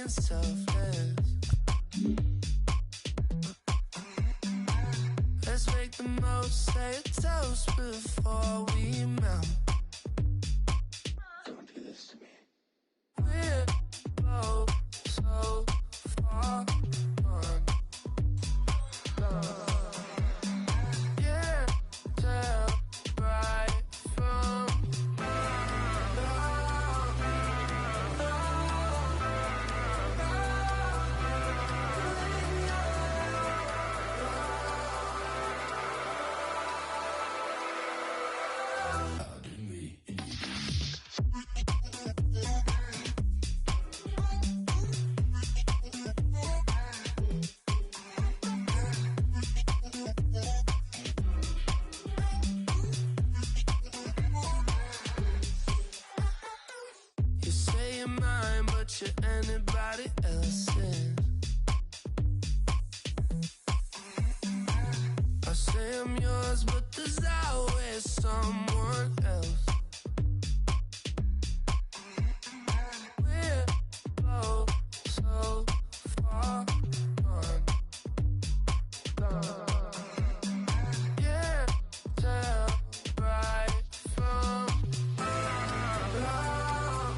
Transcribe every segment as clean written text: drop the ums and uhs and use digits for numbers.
being selfless. Let's make the most, say a toast before we melt. Don't do this to me. We're both so far gone. Yeah, tell right from Pardon me. you say you're mine, but you're anybody else's. I say I'm yours, but there's always someone else. We're both so far gone. Yeah, tell right from wrong.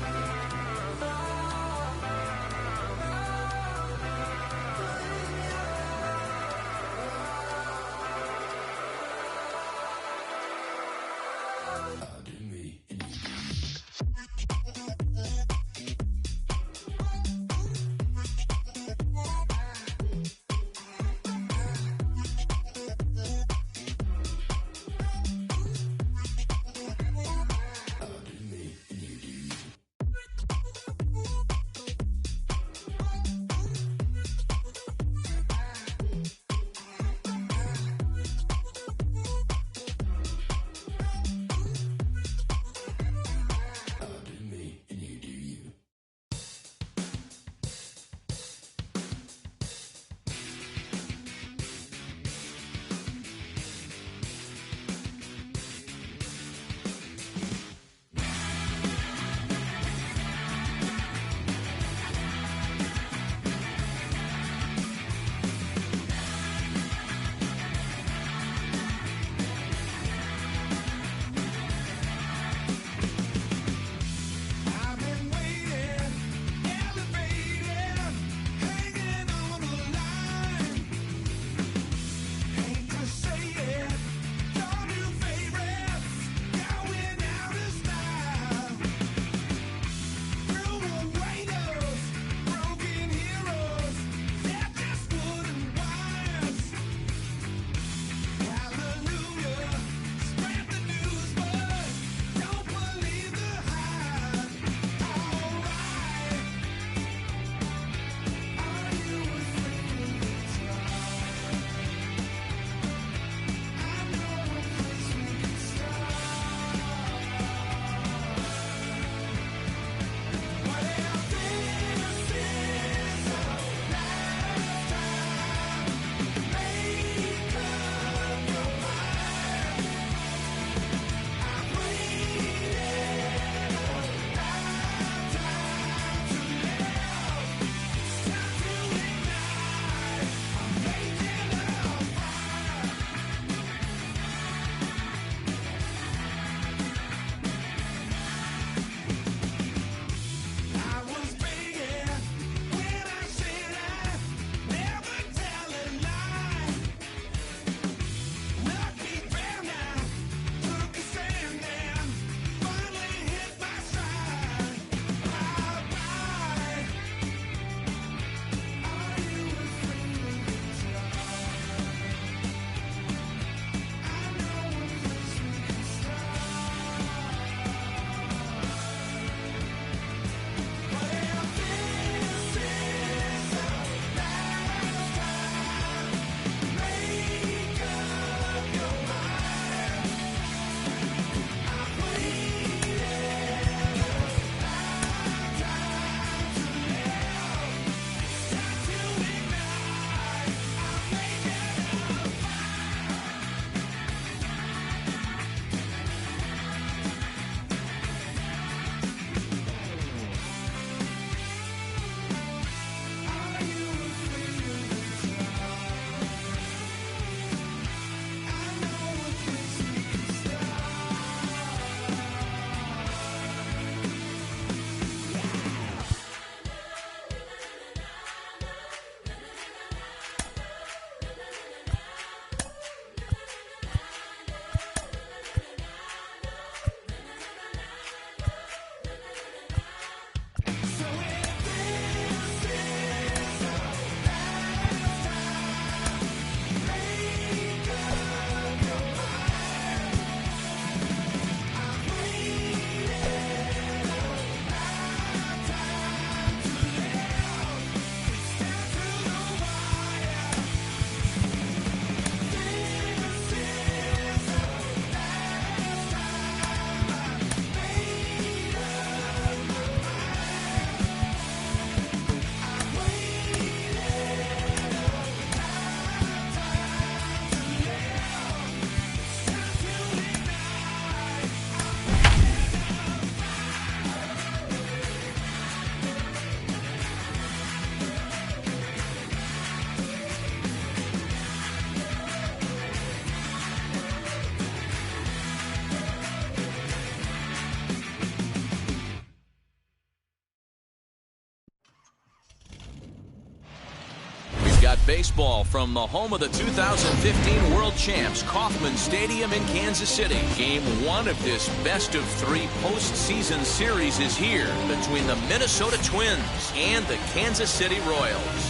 got baseball from the home of the 2015 World Champs, Kauffman Stadium in Kansas City. Game 1 of this best-of-3 postseason series is here between the Minnesota Twins and the Kansas City Royals.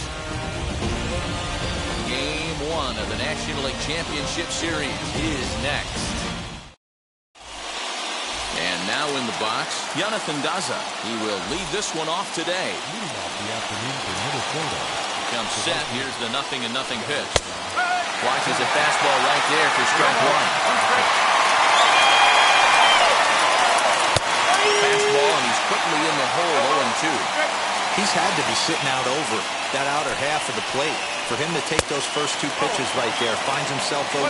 Game 1 of the National League Championship Series is next. And now in the box, Jonathan Daza. He will lead this one off today. Leading off the afternoon for Minnesota. Comes set. Here's the 0-0 pitch. Watches a fastball right there for strike one. Fastball, and he's quickly in the hole, 0-2. He's had to be sitting out over that outer half of the plate. For him to take those first 2 pitches right there, finds himself 0-2.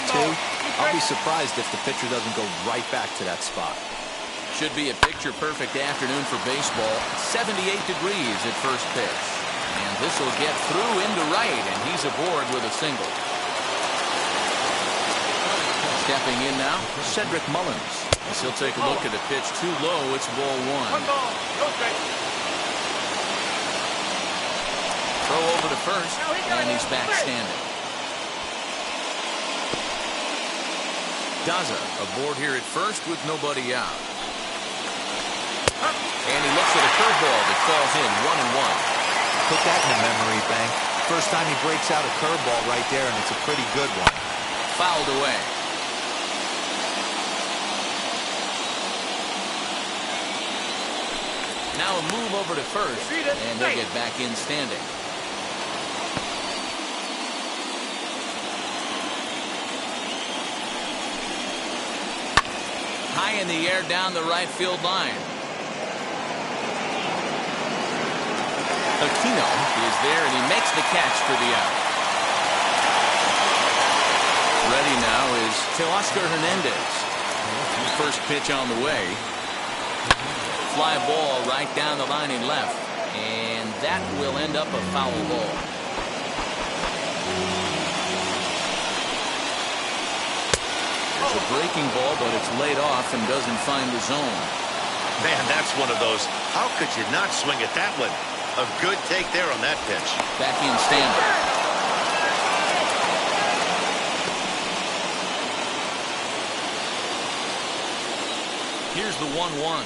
I'll be surprised if the pitcher doesn't go right back to that spot. Should be a picture-perfect afternoon for baseball. 78 degrees at first pitch. And this will get through into right, and he's aboard with a single. Stepping in now, Cedric Mullins. As he'll take a look at a pitch too low. It's ball 1. Throw over to first, and he's back standing. Daza aboard here at first with nobody out. And he looks at a curveball that falls in, 1-1. Put that in the memory bank. First time he breaks out a curveball right there, and it's a pretty good one. Fouled away. Now a move over to first, and he'll get back in standing. High in the air down the right field line. Aquino is there, and he makes the catch for the out. Ready now is Teoscar Hernandez. First pitch on the way. Fly ball right down the line in left, and that will end up a foul ball. There's a breaking ball, but it's laid off and doesn't find the zone. Man, that's one of those. How could you not swing at that one? A good take there on that pitch. Back in standing. Here's the 1-1.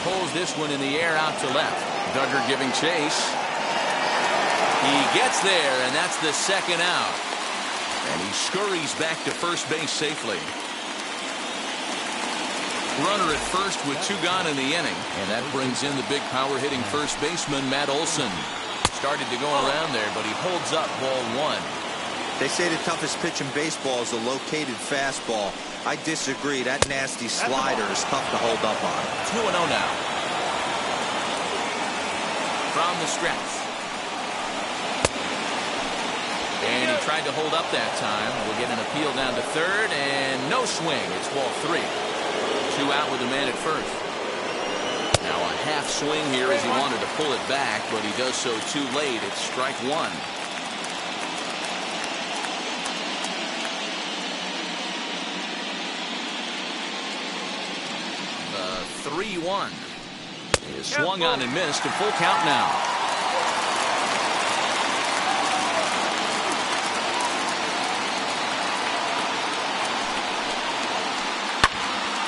Pulls this one in the air out to left. Duggar giving chase. He gets there, and that's the second out. And he scurries back to first base safely. Runner at first with 2 gone in the inning. And that brings in the big power hitting first baseman, Matt Olson. Started to go around there, but he holds up ball 1. They say the toughest pitch in baseball is a located fastball. I disagree. That nasty slider is tough to hold up on. 2-0 now. From the stretch. And he tried to hold up that time. We'll get an appeal down to third, and no swing. It's ball 3. 2 out with a man at first. Now a half swing here as he wanted to pull it back, but he does so too late. It's strike 1. The 3-1 is swung on and missed. A full count now.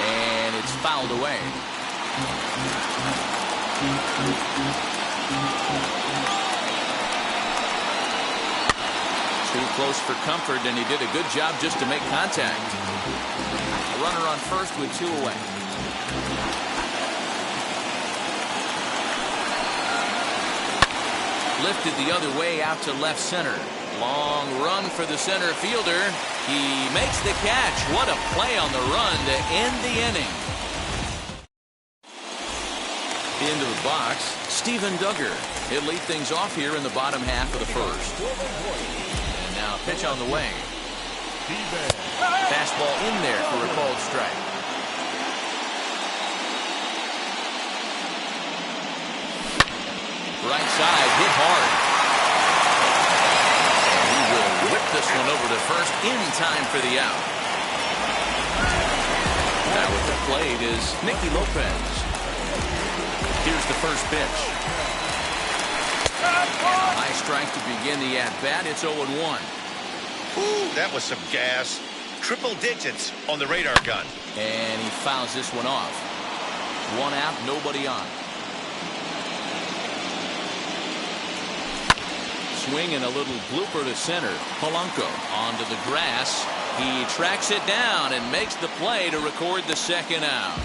And it's fouled away. Too close for comfort, and he did a good job just to make contact. A runner on first with 2 away. Lifted the other way out to left center. Long run for the center fielder. He makes the catch. What a play on the run to end the inning. Into the box, Steven Duggar. He'll lead things off here in the bottom half of the first. And now pitch on the way. Fastball in there for a called strike. Right side, hit hard. And he will whip this one over to first in time for the out. Now with the plate is Nicky Lopez. Here's the first pitch. And a high strike to begin the at-bat. It's 0-1. Ooh, that was some gas. Triple digits on the radar gun. And he fouls this one off. 1 out, nobody on. Swing and a little blooper to center. Polanco onto the grass. He tracks it down and makes the play to record the second out.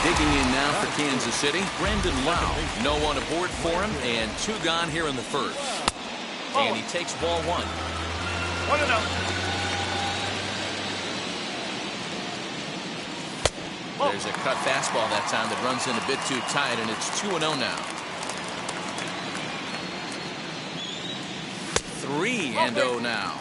Digging in now for Kansas City, Brandon Lau. No one aboard for him, and 2 gone here in the first. And he takes ball 1. 1-0. There's a cut fastball that time that runs in a bit too tight, and it's 2-0 now. 3-0 now.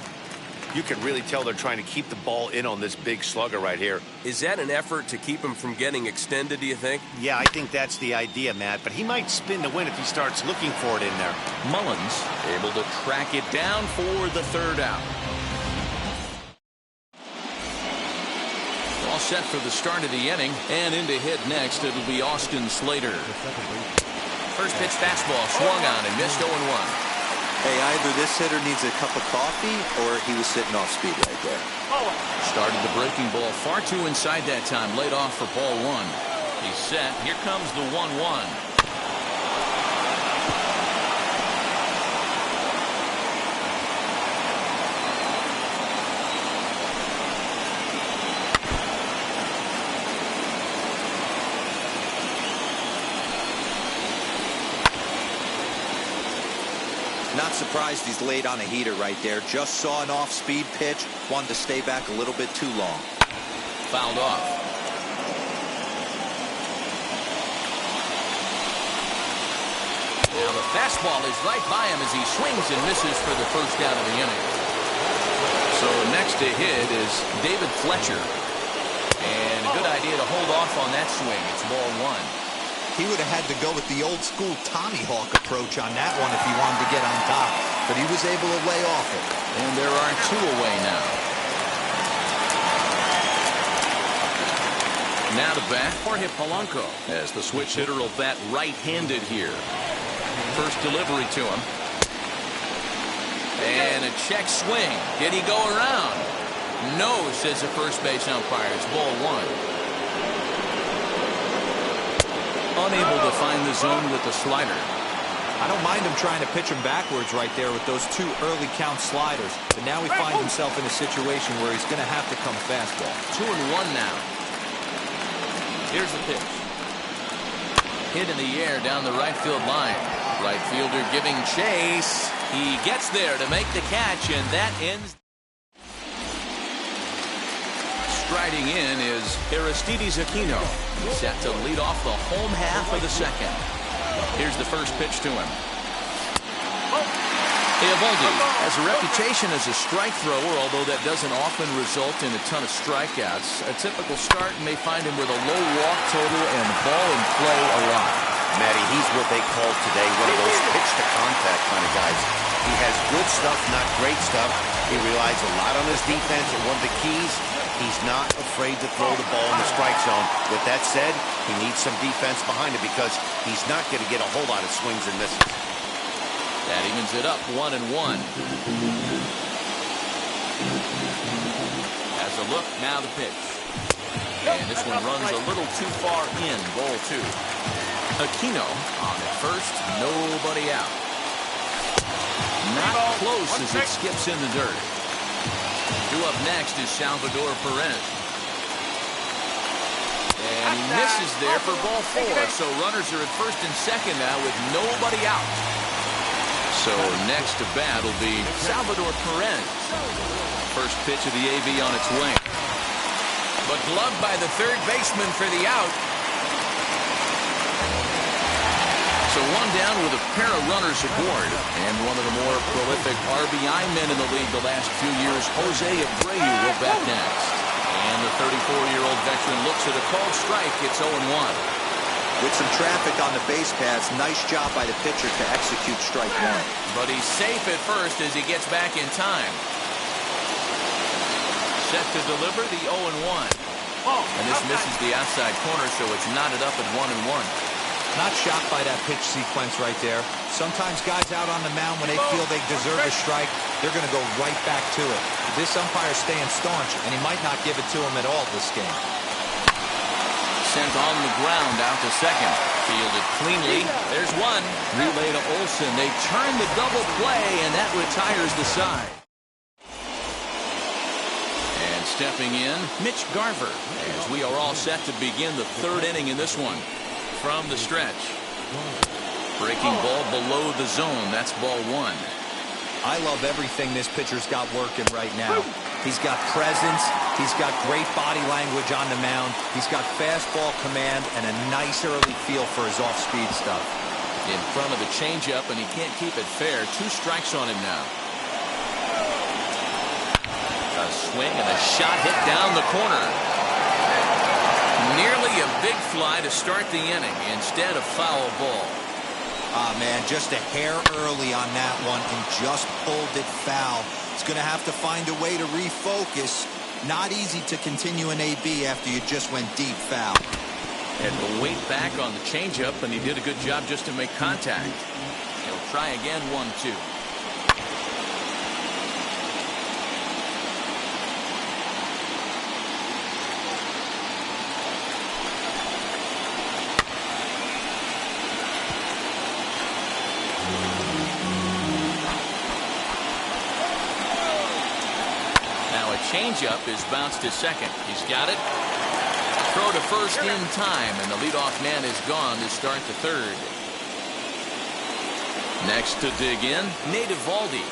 You can really tell they're trying to keep the ball in on this big slugger right here. Is that an effort to keep him from getting extended, do you think? Yeah, I think that's the idea, Matt, but he might spin to win if he starts looking for it in there. Mullins able to track it down for the 3rd out. All set for the start of the inning, and in to hit next, it'll be Austin Slater. First pitch fastball swung on and missed 0-1. Hey, either this hitter needs a cup of coffee or he was sitting off speed right there. Started the breaking ball far too inside that time. Laid off for ball 1. He's set. Here comes the 1-1. Not surprised he's laid on a heater right there. Just saw an off-speed pitch. Wanted to stay back a little bit too long. Fouled off. Now the fastball is right by him as he swings and misses for the first out of the inning. So next to hit is David Fletcher. And a good idea to hold off on that swing. It's ball 1. He would have had to go with the old-school Tommy Hawk approach on that one if he wanted to get on top. But he was able to lay off it. And there are 2 away now. Now to bat, Jorge Polanco, as the switch hitter will bat right-handed here. First delivery to him. And a check swing. Did he go around? No, says the first base umpire. It's ball 1. Unable to find the zone with the slider. I don't mind him trying to pitch him backwards right there with those 2 early count sliders. But now he finds himself in a situation where he's going to have to come fastball. 2-1 now. Here's the pitch. Hit in the air down the right field line. Right fielder giving chase. He gets there to make the catch, and that ends. Striding in is Aristides Aquino. He's set to lead off the home half of the second. Here's the first pitch to him. Eovaldi has a reputation as a strike thrower, although that doesn't often result in a ton of strikeouts. A typical start may find him with a low walk total and ball in play a lot. Matty, he's what they call today one of those pitch-to-contact kind of guys. He has good stuff, not great stuff. He relies a lot on his defense, and one of the keys, he's not afraid to throw the ball in the strike zone. With that said, he needs some defense behind him because he's not going to get a whole lot of swings and misses. That evens it up 1-1. Has a look, now the pitch. And this one runs a little too far in, ball 2. Aquino on at first, nobody out. Not close as it skips in the dirt. Due up next is Salvador Perez. And he misses there for ball 4. So runners are at first and second now with nobody out. So next to bat will be Salvador Perez. First pitch of the AV on its way. But gloved by the third baseman for the out. So one down with a pair of runners aboard. And one of the more prolific RBI men in the league the last few years, Jose Abreu, will bat next. And the 34-year-old veteran looks at a called strike. It's 0-1. With some traffic on the base paths, nice job by the pitcher to execute strike 1. But he's safe at first as he gets back in time. set to deliver the 0-1. And this misses the outside corner, so it's knotted up at 1-1. Not shocked by that pitch sequence right there. Sometimes guys out on the mound, when they feel they deserve a strike, they're going to go right back to it. This umpire's staying staunch, and he might not give it to him at all this game. Sent on the ground out to second. Fielded cleanly. There's one. Relay to Olsen. They turn the double play, and that retires the side. And stepping in, Mitch Garver, as we are all set to begin the third inning in this one. From the stretch. Breaking ball below the zone. That's ball one. I love everything this pitcher's got working right now. He's got presence. He's got great body language on the mound. He's got fastball command and a nice early feel for his off-speed stuff. In front of the changeup, and he can't keep it fair. 2 strikes on him now. A swing and a shot hit down the corner. Nearly a big fly to start the inning. Instead, a foul ball. Ah, man, just a hair early on that one and just pulled it foul. He's going to have to find a way to refocus. Not easy to continue an AB after you just went deep foul. Had to wait back on the changeup, and he did a good job just to make contact. He'll try again, 1-2. Changeup is bounced to second. He's got it. Throw to first in time, and the leadoff man is gone to start the third. Next to dig in, Nate Eovaldi.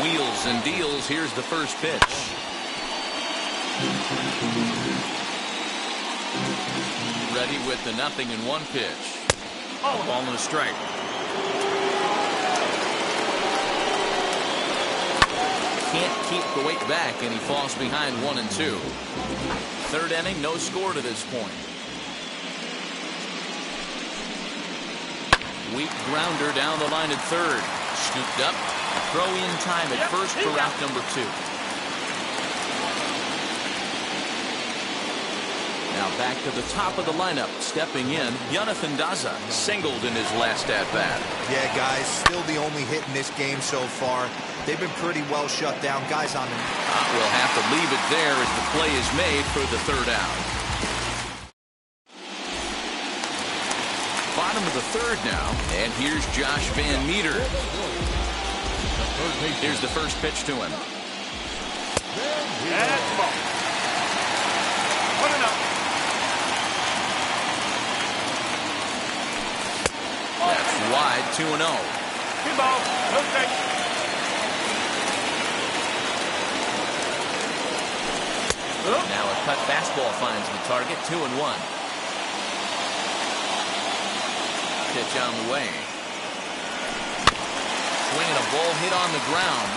Wheels and deals. Here's the first pitch. Ready with the 0-1 pitch. A ball and a strike. Can't keep the weight back, and he falls behind 1-2. Third inning, no score to this point. Weak grounder down the line at third. Scooped up. Throw in time at first for out number 2. Now back to the top of the lineup. Stepping in, Jonathan Daza singled in his last at-bat. Yeah, guys, still the only hit in this game so far. They've been pretty well shut down. Guys on them. We'll have to leave it there as the play is made for the third out. Bottom of the third now, and here's Josh Van Meter. Here's the first pitch to him. That's the ball. 1-0. That's wide, 2-0. Two ball, no strikes. Now a cut fastball finds the target, 2-1. Pitch on the way. Swinging a ball hit on the ground.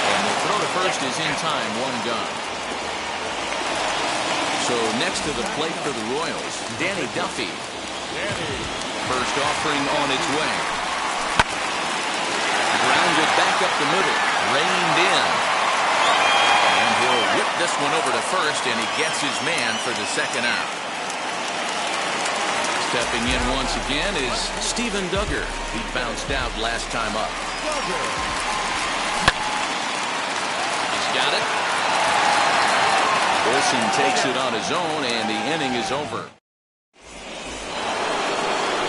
And the throw to first is in time, 1 gone. So next to the plate for the Royals, Danny Duffy. First offering on its way. Grounded back up the middle. Reined in. And he'll whip this one over to first, and he gets his man for the second out. Stepping in once again is Steven Duggar. He bounced out last time up. He's got it. Olsen takes it on his own, and the inning is over.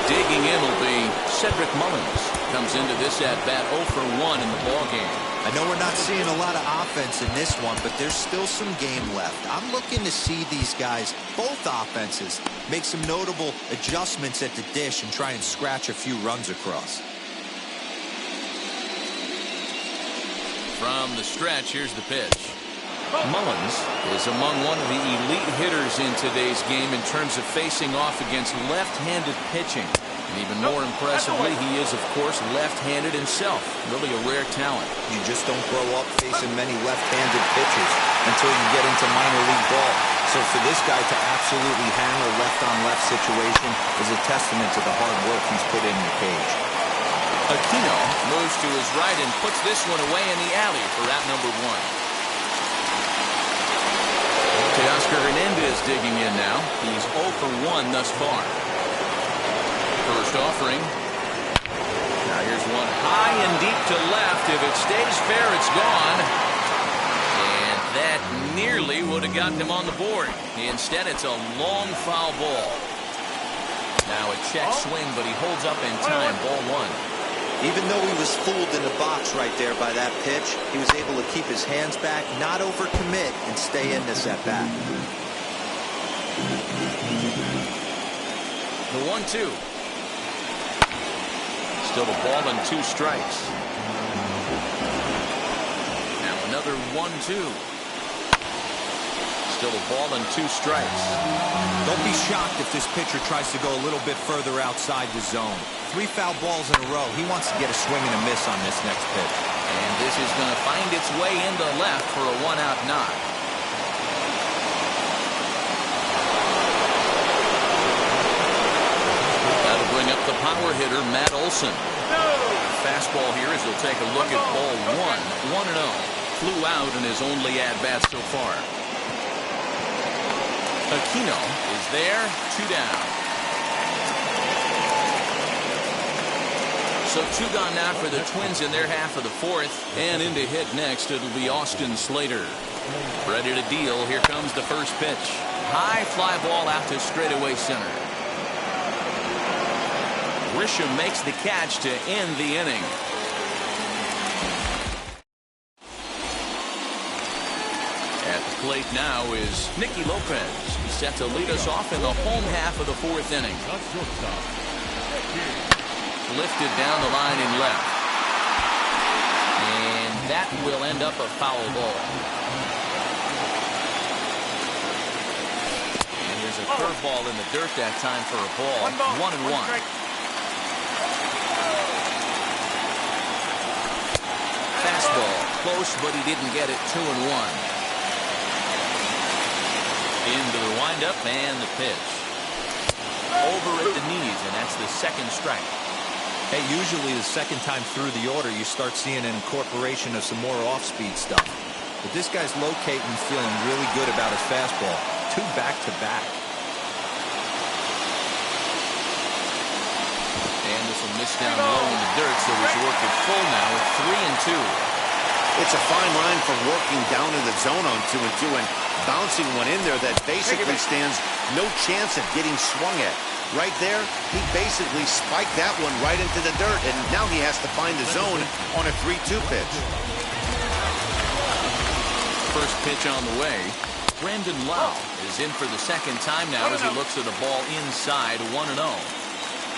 Digging in will be Cedric Mullins. Comes into this at-bat 0 for 1 in the ballgame. I know we're not seeing a lot of offense in this one, but there's still some game left. I'm looking to see these guys, both offenses, make some notable adjustments at the dish and try and scratch a few runs across. From the stretch, here's the pitch. Mullins is among one of the elite hitters in today's game in terms of facing off against left-handed pitching. And even more impressively, he is, of course, left-handed himself. Really a rare talent. You just don't grow up facing many left-handed pitchers until you get into minor league ball. So for this guy to absolutely handle left-on-left situation is a testament to the hard work he's put in the cage. A Aquino moves to his right and puts this one away in the alley for out number 1. Teoscar Hernandez digging in now. He's 0 for 1 thus far. First offering. Now here's one high and deep to left. If it stays fair, it's gone. And that nearly would have gotten him on the board. Instead, it's a long foul ball. Now a check swing, but he holds up in time. Ball 1. Even though he was fooled in the box right there by that pitch, he was able to keep his hands back, not overcommit, and stay in this at bat. The 1-2. Still a ball and 2 strikes. Now another 1-2. Still a ball and 2 strikes. Don't be shocked if this pitcher tries to go a little bit further outside the zone. 3 foul balls in a row. He wants to get a swing and a miss on this next pitch. And this is going to find its way into left for a 1-out knock. That'll bring up the power hitter, Matt Olson. Fastball here as he'll take a look at ball 1. 1-0. Flew out in his only at-bat so far. Aquino is there, 2 down. So 2 gone now for the Twins in their half of the 4th. And in to hit next, it'll be Austin Slater. Ready to deal. Here comes the first pitch. High fly ball out to straightaway center. Grisham makes the catch to end the inning. At the plate now is Nicky Lopez. He's set to lead us off in the home half of the 4th inning. Lifted down the line in left. And that will end up a foul ball. And there's a curveball in the dirt that time for a ball. 1-1. Fastball. Close, but he didn't get it. 2-1. Into the windup and the pitch. Over at the knees, and that's the 2nd strike. Hey, usually the 2nd time through the order, you start seeing an incorporation of some more off-speed stuff. But this guy's locating, feeling really good about his fastball. 2 back-to-back. And this will miss down low in the dirt, so he's worked it full now with 3-2. It's a fine line for working down in the zone on 2-2 and bouncing one in there that basically stands no chance of getting swung at. Right there, he basically spiked that one right into the dirt, and now he has to find the zone on a 3-2 pitch. First pitch on the way. Brandon Lau is in for the 2nd time now as he looks at a ball inside. 1-0.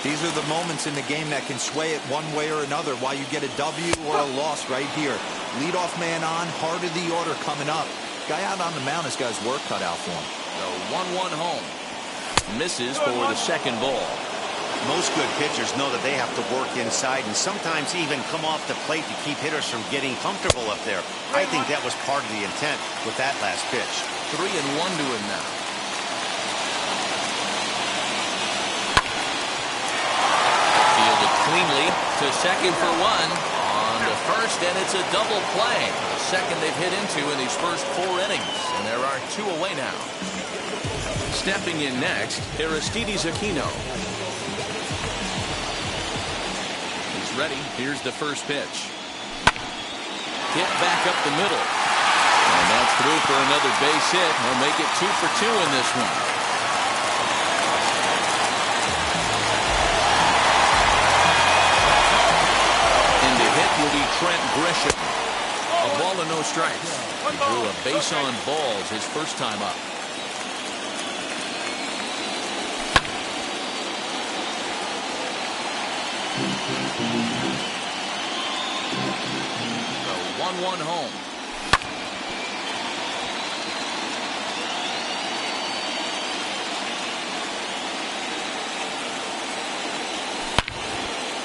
These are the moments in the game that can sway it one way or another, why you get a W or a loss right here. Leadoff man on, heart of the order coming up. Guy out on the mound has got his work cut out for him. The 1-1 home. Misses for the 2nd ball. Most good pitchers know that they have to work inside and sometimes even come off the plate to keep hitters from getting comfortable up there. I think that was part of the intent with that last pitch. 3-1 to him now. Fielded cleanly to 2nd for 1. On to 1st, and it's a double play. The 2nd they've hit into in these first 4 innings. And there are 2 away now. Stepping in next, Aristides Aquino. He's ready. Here's the first pitch. Hit back up the middle. And that's through for another base hit. He'll make it 2 for 2 in this one. And the hit will be Trent Grisham. A ball and no strikes. He drew a base on balls his first time up. The 1-1 home.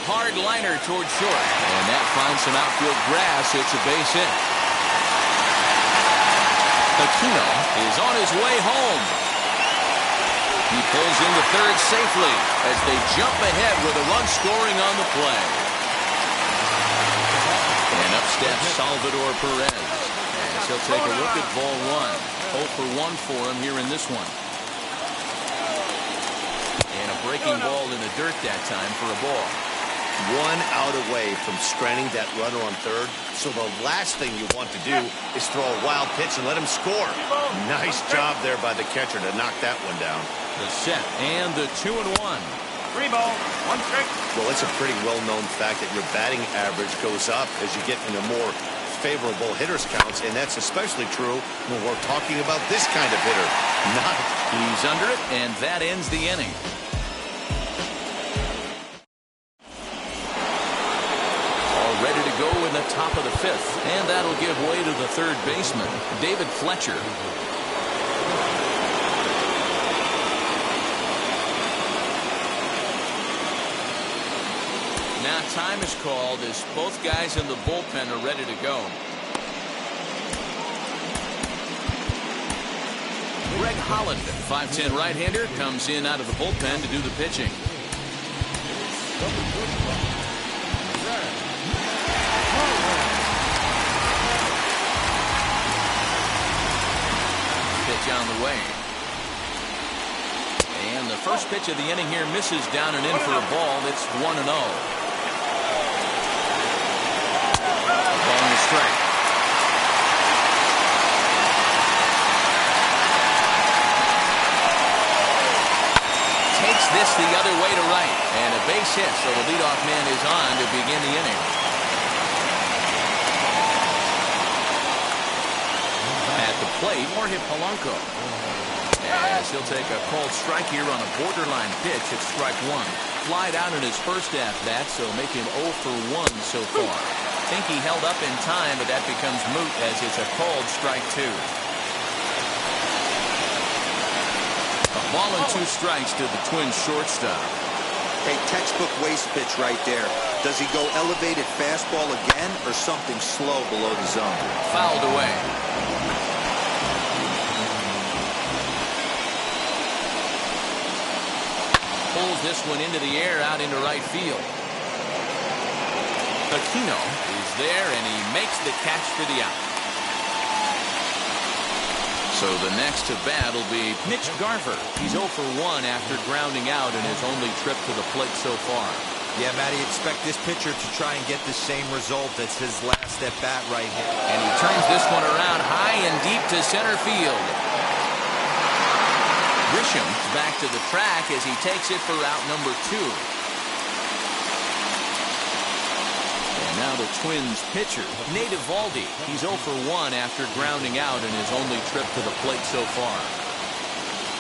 Hard liner toward short. And that finds some outfield grass. It's a base hit. Aquino is on his way home. He pulls into 3rd safely as they jump ahead with a run scoring on the play. steps Salvador Perez. As he'll take a look at ball one. 0 for 1 for him here in this one. And a breaking ball in the dirt that time for a ball. 1 out away from stranding that runner on third. So the last thing you want to do is throw a wild pitch and let him score. Nice job there by the catcher to knock that one down. The set and the 2-1. 3 ball, 1 strike. Well, it's a pretty well-known fact that your batting average goes up as you get into more favorable hitters counts, and that's especially true when we're talking about this kind of hitter. He's under it, and that ends the inning. All ready to go in the top of the 5th, and that'll give way to the third baseman, David Fletcher. Now time is called as both guys in the bullpen are ready to go. Greg Holland, 5'10" right-hander, comes in out of the bullpen to do the pitching. Pitch on the way. And the first pitch of the inning here misses down and in for a ball. It's 1-0. On the strike. Takes this the other way to right, and a base hit, so the leadoff man is on to begin the inning. At the plate, Jorge Polanco. As he'll take a called strike here on a borderline pitch at strike 1. Flied out in his first at-bat, so make him 0 for 1 so far. Think he held up in time, but that becomes moot as it's a called strike 2. A ball and 2 strikes to the Twins shortstop. Hey, textbook waste pitch right there. Does he go elevated fastball again or something slow below the zone? Fouled away. Pulls this one into the air out into right field. Aquino is there, and he makes the catch for the out. So the next to bat will be Mitch Garver. He's 0 for 1 after grounding out in his only trip to the plate so far. Yeah, Matty, expect this pitcher to try and get the same result as his last at bat right here. And he turns this one around high and deep to center field. Grisham's back to the track as he takes it for out number 2. And now the Twins pitcher, Nate Eovaldi. He's 0 for 1 after grounding out in his only trip to the plate so far.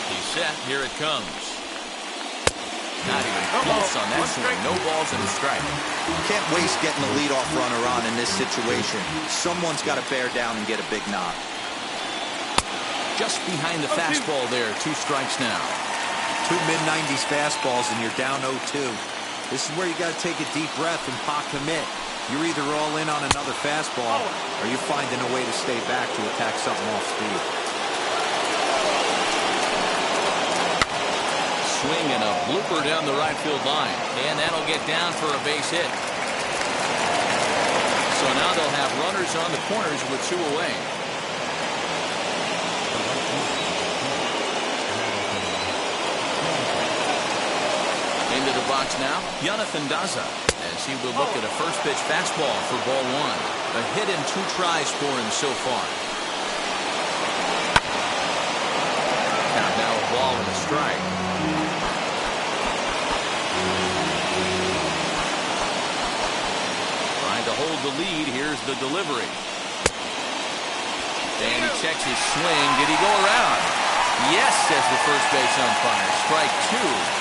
He's set. Here it comes. Not even close on that swing. No balls and a strike. Can't waste getting the leadoff runner on in this situation. Someone's got to bear down and get a big knock. Just behind the fastball there. 2 strikes now. 2 mid-90s fastballs and you're down 0-2. This is where you got to take a deep breath and pot commit. You're either all in on another fastball or you're finding a way to stay back to attack something off speed. Swing and a blooper down the right field line. And that'll get down for a base hit. So now they'll have runners on the corners with 2 away. Into the box now, Jonathan Daza, as he will look at a first pitch fastball for ball 1. A hit in 2 tries for him so far. Count now a ball and a strike. Trying to hold the lead. Here's the delivery. And he checks his swing. Did he go around? Yes, says the first base umpire. Strike 2.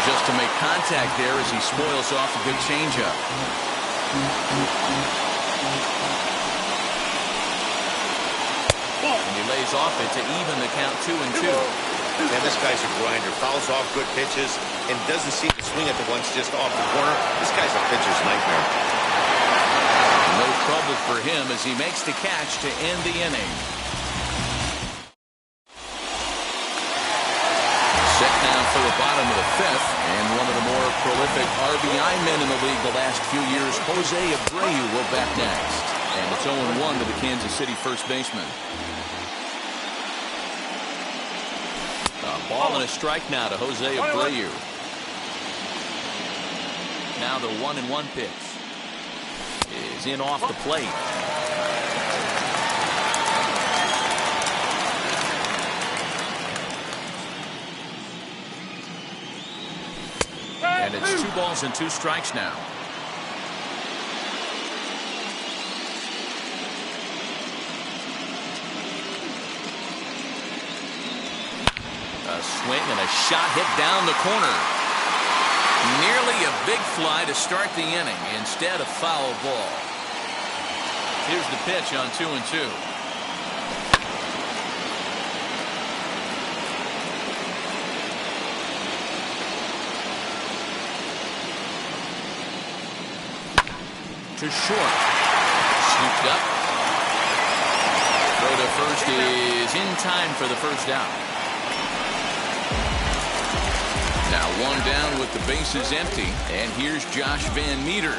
Just to make contact there as he spoils off a good changeup. And he lays off it to even the count 2-2. And this guy's a grinder. Fouls off good pitches and doesn't seem to swing at the ones just off the corner. This guy's a pitcher's nightmare. No trouble for him as he makes the catch to end the inning. Set now for the bottom of the fifth, and one of the more prolific RBI men in the league the last few years, Jose Abreu, will bat next. And it's 0-1 to the Kansas City first baseman. A ball and a strike now to Jose Abreu. Now the 1-1 pitch is in off the plate. And it's 2 balls and 2 strikes now. A swing and a shot hit down the corner. Nearly a big fly to start the inning. Instead, a foul ball. Here's the pitch on 2-2. To short. Scooped up. Throw to first is in time for the first out. Now 1 down with the bases empty, and here's Josh Van Meter.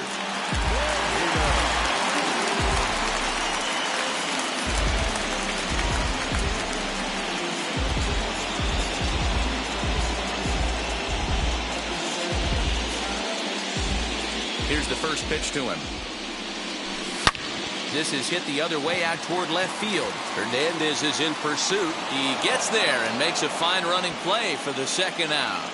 Here's the first pitch to him. This is hit the other way out toward left field. Hernandez is in pursuit. He gets there and makes a fine running play for the second out.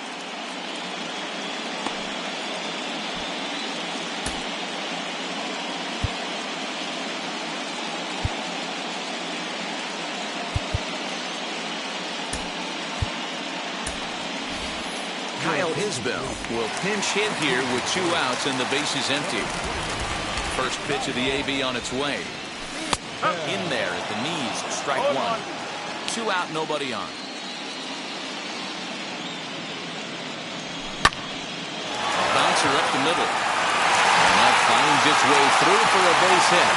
Kyle Isbell will pinch hit here with 2 outs and the bases empty. First pitch of the AB on its way. In there at the knees, strike 1. 2 out, nobody on. A bouncer up the middle. And that finds its way through for a base hit.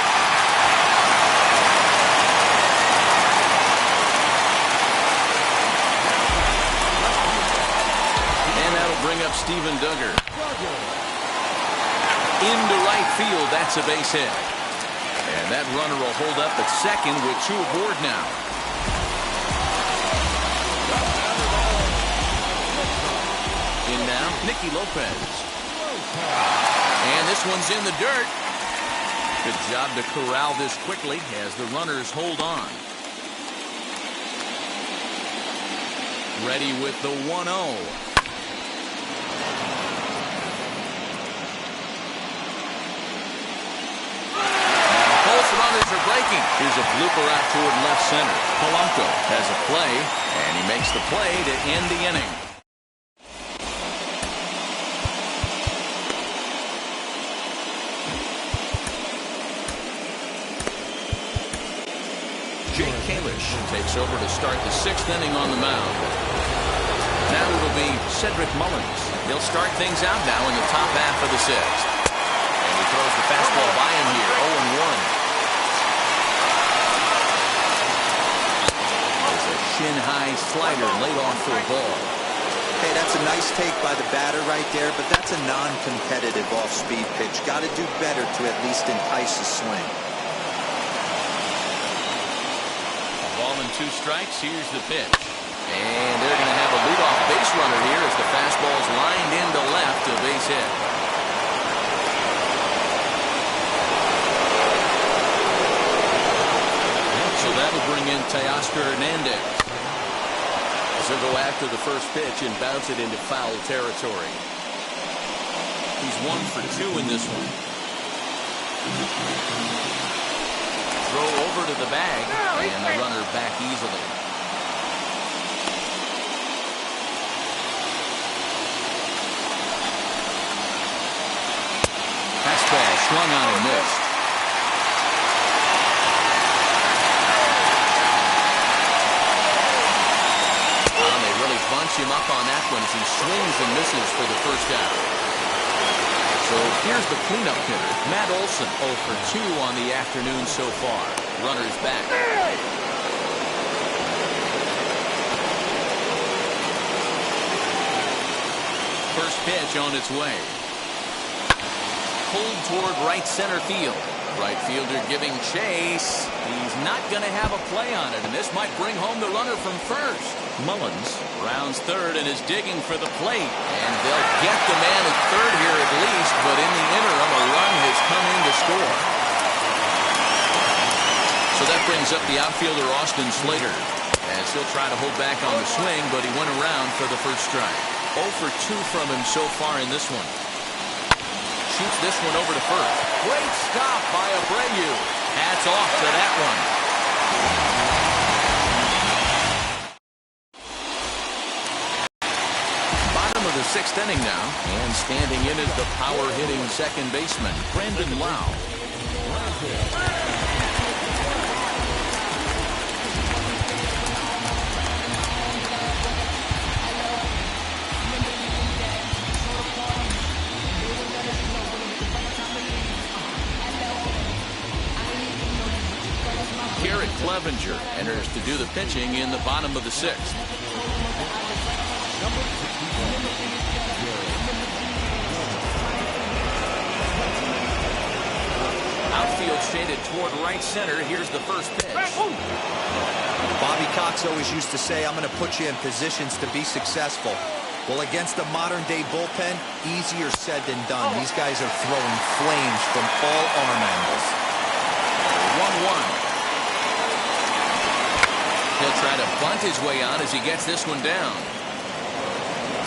And that'll bring up Steven Duggar. Into right field, that's a base hit. And that runner will hold up at second with 2 aboard now. In now, Nicky Lopez. And this one's in the dirt. Good job to corral this quickly as the runners hold on. Ready with the 1-0. Runners are breaking. Here's a blooper out toward left center. Polanco has a play, and he makes the play to end the inning. Jake Kalish takes over to start the 6th inning on the mound. Now it'll be Cedric Mullins. He'll start things out now in the top half of the 6th. And he throws the fastball by him here, 0-1. Shin-high slider laid off for a ball. Hey, that's a nice take by the batter right there, but that's a non-competitive off-speed pitch. Got to do better to at least entice a swing. A ball and 2 strikes. Here's the pitch. And they're going to have a leadoff base runner here as the fastball is lined into left, a base hit. So that'll bring in Teoscar Hernandez. He'll go after the first pitch and bounce it into foul territory. He's 1 for 2 in this one. Throw over to the bag, and the runner back easily. Fastball swung on and missed. Bunch him up on that one as he swings and misses for the first out. So here's the cleanup hitter, Matt Olson, 0 for 2 on the afternoon so far. Runners back. first pitch on its way. Pulled toward right center field. Right fielder giving chase. He's not going to have a play on it, and this might bring home the runner from first. Mullins rounds third and is digging for the plate. And they'll get the man at third here at least, but in the interim, a run has come in to score. So that brings up the outfielder Austin Slater. As he'll try to hold back on the swing, but he went around for the first strike. 0 for 2 from him so far in this one. Shoots this one over to first. Great stop by Abreu. Hats off to that one. Bottom of the 6th inning now, and standing in is the power-hitting second baseman, Brandon Lau. Clevenger enters to do the pitching in the bottom of the 6th. Outfield shaded toward right center. Here's the first pitch. Bobby Cox always used to say, I'm going to put you in positions to be successful. Well, against the modern-day bullpen, easier said than done. These guys are throwing flames from all arm angles. 1-1. He'll try to bunt his way on as he gets this one down.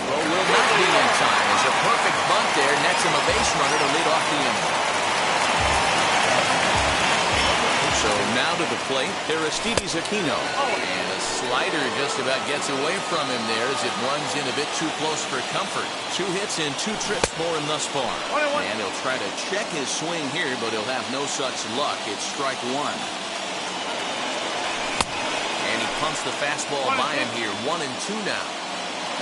Throw will not be in time. There's a perfect bunt there. Nets him a base runner to lead off the inning. So now to the plate, Aristides Aquino. And a slider just about gets away from him there as it runs in a bit too close for comfort. 2 hits in 2 trips for him thus far. And he'll try to check his swing here, but he'll have no such luck. It's strike 1. Pumps the fastball by him here. 1-2 now.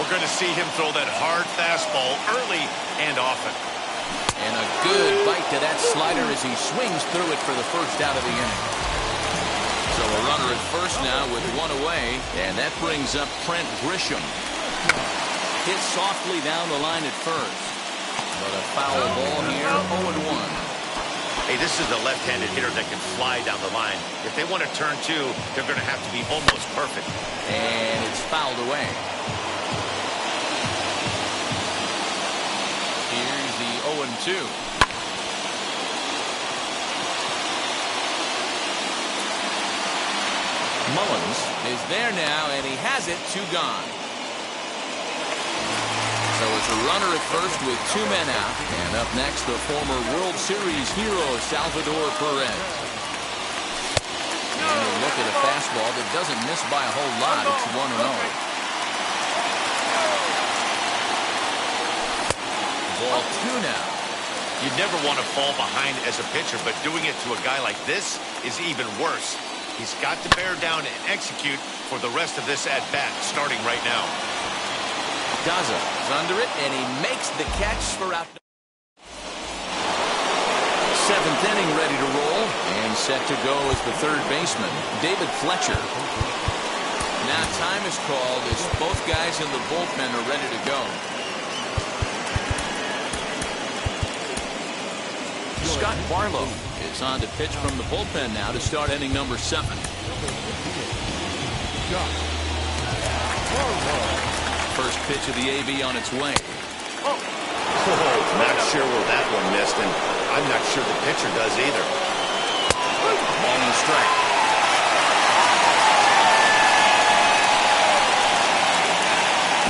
We're going to see him throw that hard fastball early and often. And a good bite to that slider as he swings through it for the first out of the inning. So a runner at first now with 1 away, and that brings up Trent Grisham. Hit softly down the line at first. But a foul ball here. 0-1. Hey, this is a left-handed hitter that can fly down the line. If they want to turn 2, they're going to have to be almost perfect. And it's fouled away. Here's the 0-2. Mullins is there now, and he has it. 2 gone. So it's a runner at first with 2 men out. And up next, the former World Series hero, Salvador Perez. And a look at a fastball that doesn't miss by a whole lot. It's 1-0. Ball 2 now. You'd never want to fall behind as a pitcher, but doing it to a guy like this is even worse. He's got to bear down and execute for the rest of this at-bat, starting right now. Daza is under it, and he makes the catch for out. 7th inning ready to roll, and set to go is the third baseman, David Fletcher. Now time is called as both guys in the bullpen are ready to go. Scott Barlow is on to pitch from the bullpen now to start inning number 7. First pitch of the AB on its way. Not sure where that one missed, and I'm not sure the pitcher does either. Ball and strike.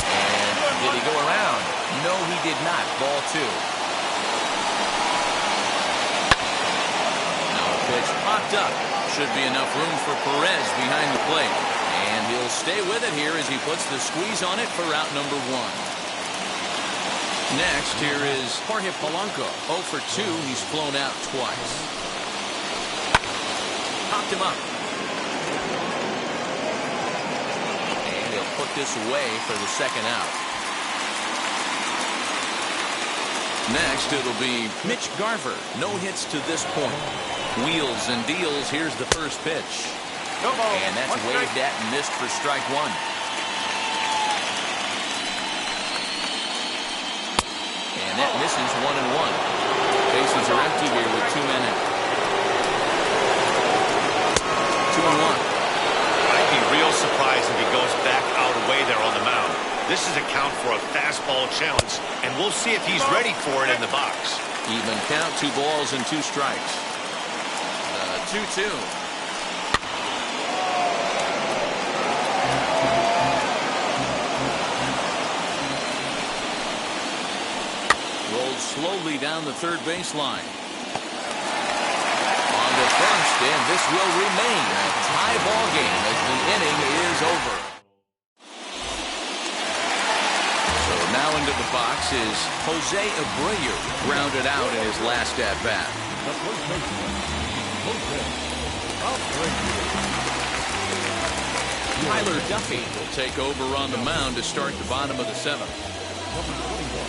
And did he go around? No, he did not. Ball 2. Now a pitch popped up. Should be enough room for Perez behind the plate. And he'll stay with it here as he puts the squeeze on it for out number 1. Next, here is Jorge Polanco. 0 for 2. He's flown out twice. Popped him up. And he'll put this away for the second out. Next, it'll be Mitch Garver. No hits to this point. Wheels and deals. Here's the first pitch. And that's waved at and missed for strike 1. that misses 1-1. Bases are empty here with 2 men in. 2-1. I'd be real surprised if he goes back out away there on the mound. This is a count for a fastball challenge, and we'll see if he's ready for it in the box. Even count, 2 balls and 2 strikes. 2-2. Rolls slowly down the third baseline. On to first, and this will remain a tie ball game as the inning is over. So now into the box is Jose Abreu, grounded out in his last at-bat. The first baseman, Jose Abreu. Tyler Duffy will take over on the mound to start the bottom of the 7th. Number 21.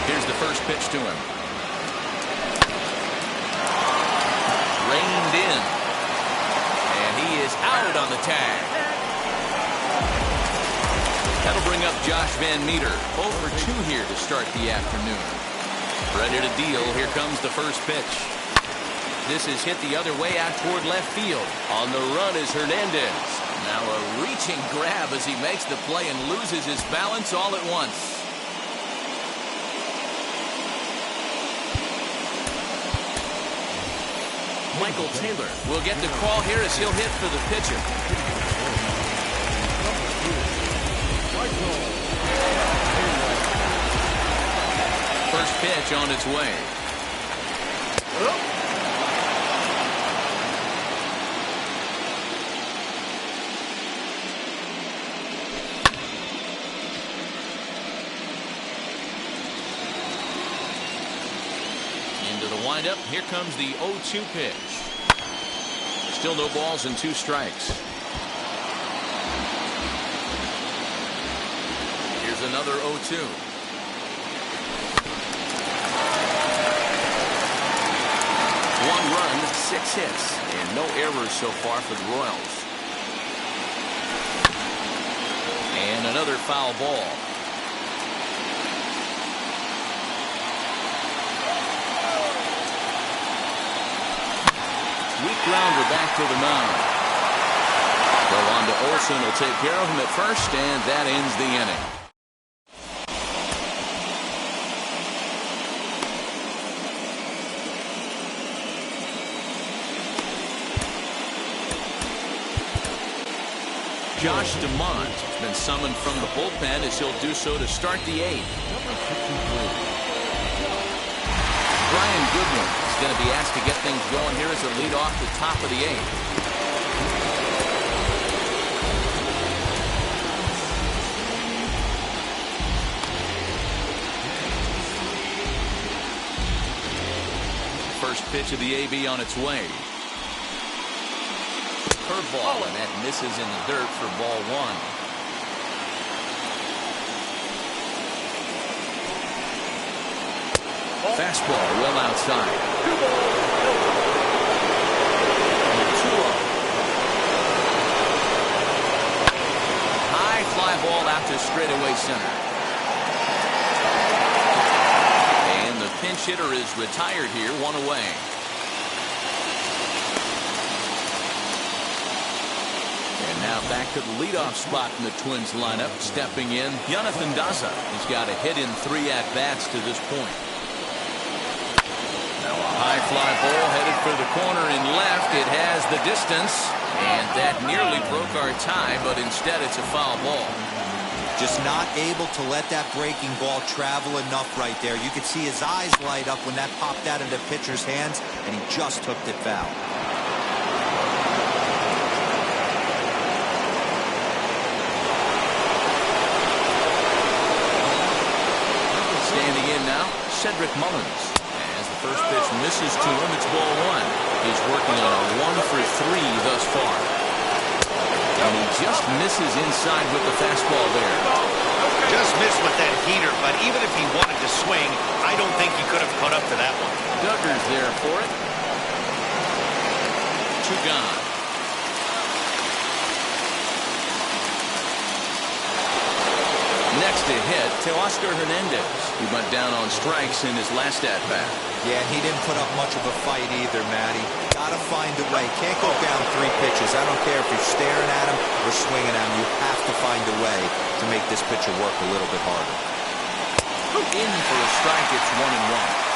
Here's the first pitch to him. Reined in. And he is out on the tag. That'll bring up Josh Van Meter. 0 for 2 here to start the afternoon. Ready to deal. Here comes the first pitch. This is hit the other way out toward left field. On the run is Hernandez. Now a reaching grab as he makes the play and loses his balance all at once. Michael Taylor will get the call here as he'll hit for the pitcher. First pitch on its way. Into the windup. Here comes the 0-2 pitch. Still no balls and 2 strikes. Here's another 0-2. One run, 6 hits, and no errors so far for the Royals. And another foul ball. Weak grounder back to the mound. Go on to Olsen, will take care of him at first, and that ends the inning. Josh DeMont has been summoned from the bullpen as he'll do so to start the 8th. Brian Goodwin is going to be asked to get things going here as a lead off the top of the 8th. First pitch of the AB on its way. Curveball, and that misses in the dirt for ball 1. Fastball well outside. 2-0. High fly ball out to straightaway center. And the pinch hitter is retired here, 1 away. And now back to the leadoff spot in the Twins lineup. Stepping in, Jonathan Daza. He's got a hit in 3 at-bats to this point. High fly ball headed for the corner in left. It has the distance, and that nearly broke our tie, but instead it's a foul ball. Just not able to let that breaking ball travel enough right there. You could see his eyes light up when that popped out of the pitcher's hands, and he just hooked it foul. Standing in now, Cedric Mullins. First pitch misses to him. It's ball 1. He's working on a 1 for 3 thus far. And he just misses inside with the fastball there. Just missed with that heater, but even if he wanted to swing, I don't think he could have caught up to that one. Duggar's there for it. 2 gone. next to hit to Oscar Hernandez. He went down on strikes in his last at-bat. Yeah, he didn't put up much of a fight either, Matty. Gotta find a way. Can't go down 3 pitches. I don't care if you're staring at him or swinging at him. You have to find a way to make this pitcher work a little bit harder. In for a strike, it's 1-1.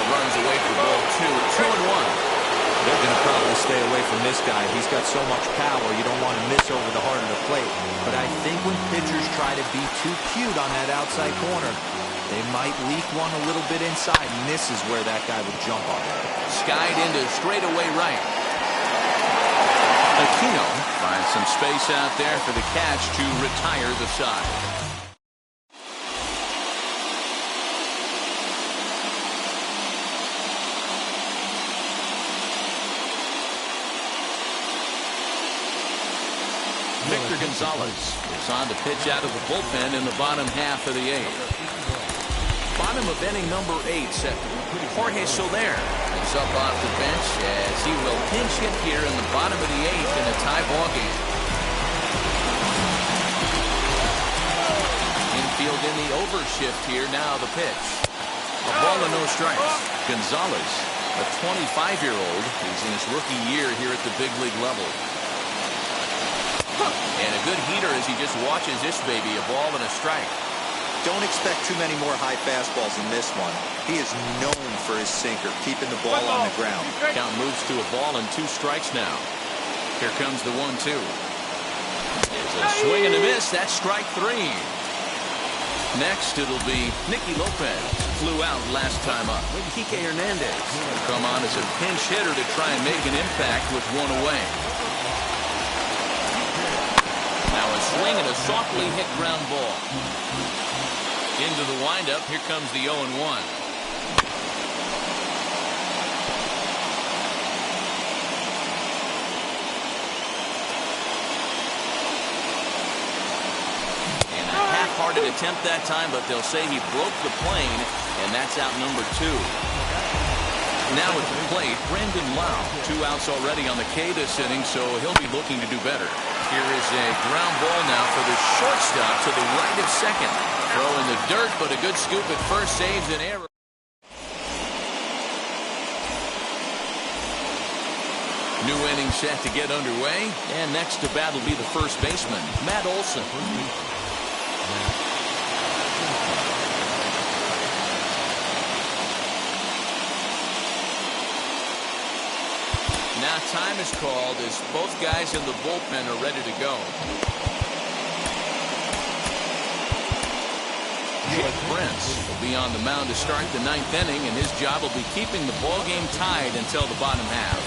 Runs away for ball 2. 2-1. They're going to probably stay away from this guy. He's got so much power, you don't want to miss over the heart of the plate. But I think when pitchers try to be too cute on that outside corner, they might leak one a little bit inside, and this is where that guy would jump on it. Skied into straightaway right. Aquino finds some space out there for the catch to retire the side. Victor Gonzalez is on to pitch out of the bullpen in the bottom half of the 8th. Bottom of inning number 8 set. Jorge Soler is up off the bench as he will pinch hit here in the bottom of the 8th in a tie ball game. Infield in the overshift here. Now the pitch. A ball and no strikes. Gonzalez, a 25-year-old, is in his rookie year here at the big league level. And a good heater as he just watches this baby. A ball and a strike. Don't expect too many more high fastballs in this one. He is known for his sinker, keeping the ball on the ground. Count moves to a ball and 2 strikes now. Here comes the 1-2. It's a swing and a miss. That's strike 3. Next, it'll be Nicky Lopez. Flew out last time up. Kike Hernandez will come on as a pinch hitter to try and make an impact with 1 away. Now a swing and a softly hit ground ball. Into the windup. Here comes the 0-1. And a half-hearted attempt that time, but they'll say he broke the plane, and that's out number 2. Now at the plate, Brandon Lau. 2 outs already on the K this inning, so he'll be looking to do better. Here is a ground ball now for the shortstop to the right of second. Throw in the dirt, but a good scoop at first saves an error. New inning set to get underway, and next to bat will be the first baseman, Matt Olson. Now time is called as both guys in the bullpen are ready to go. Jake Prince will be on the mound to start the 9th inning, and his job will be keeping the ball game tied until the bottom half.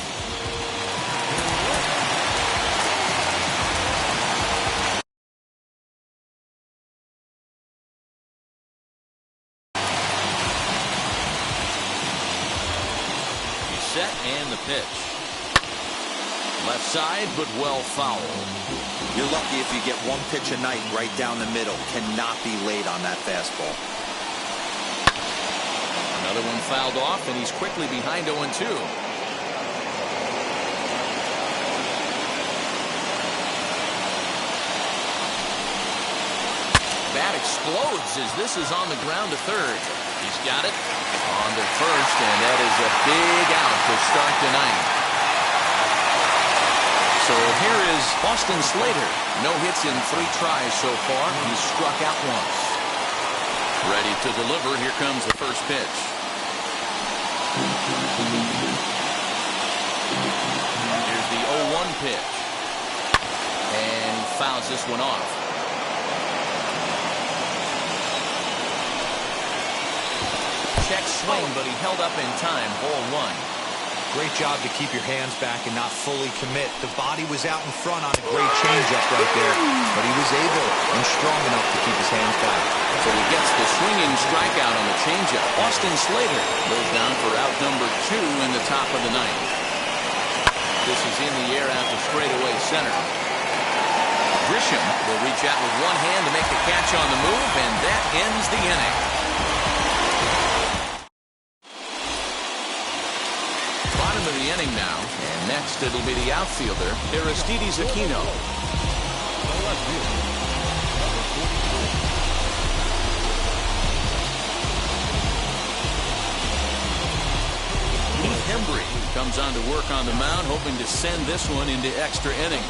He's set and the pitch. Left side, but well fouled. You're lucky if you get 1 pitch a night right down the middle. Cannot be late on that fastball. Another one fouled off, and he's quickly behind 0-2. Bat explodes as this is on the ground to third. He's got it on to first, and that is a big out to start the 9th. So here is Austin Slater. No hits in 3 tries so far. He's struck out once. Ready to deliver. Here comes the first pitch. Here's the 0-1 pitch. And he fouls this one off. Check swing, but he held up in time. Ball 1. Great job to keep your hands back and not fully commit. The body was out in front on a great changeup right there, but he was able and strong enough to keep his hands back. So he gets the swinging strikeout on the changeup. Austin Slater goes down for out number 2 in the top of the 9th. This is in the air out to straightaway center. Grisham will reach out with 1 hand to make the catch on the move, and that ends the inning. Bottom of the inning now. And next it'll be the outfielder, Aristides Aquino. Hembry comes on to work on the mound, hoping to send this one into extra innings.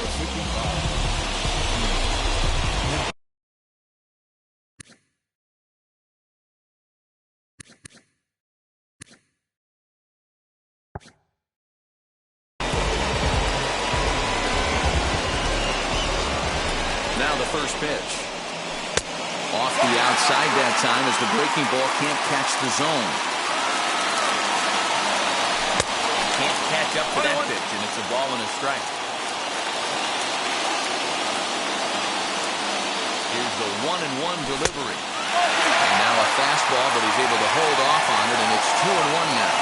Now the first pitch. Off the outside that time as the breaking ball can't catch the zone. Can't catch up to that pitch, and it's a ball and a strike. Here's the 1-1 delivery. And now a fastball, but he's able to hold off on it, and it's 2-1 now.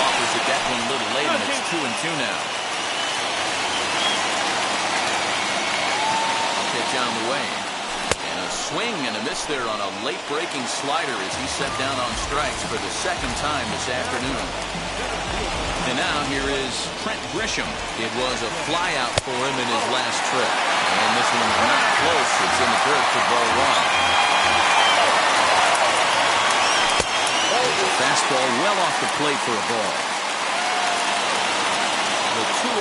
Offers it that one a little late, and it's 2-2 now. Pitch on the way. And a swing and a miss there on a late breaking slider as he set down on strikes for the second time this afternoon. And now here is Trent Grisham. It was a flyout for him in his last trip. And this one's not close. It's in the dirt for ball one. Fastball well off the plate for a ball. The 2-0.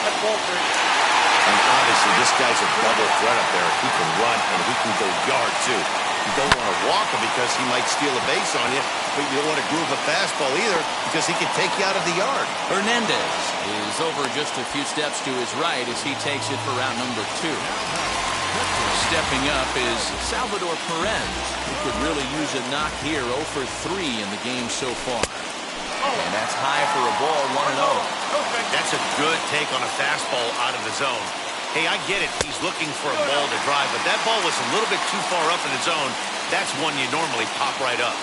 That's ball three. And obviously, this guy's a double threat up there. He can run, and he can go yard, too. You don't want to walk him because he might steal a base on you, but you don't want to groove a fastball either because he can take you out of the yard. Hernandez is over just a few steps to his right as he takes it for round number 2. Stepping up is Salvador Perez, who could really use a knock here. 0 for 3 in the game so far. And that's high for a ball, 1-0. That's a good take on a fastball out of the zone. Hey, I get it. He's looking for a ball to drive, but that ball was a little bit too far up in the zone. That's one you normally pop right up.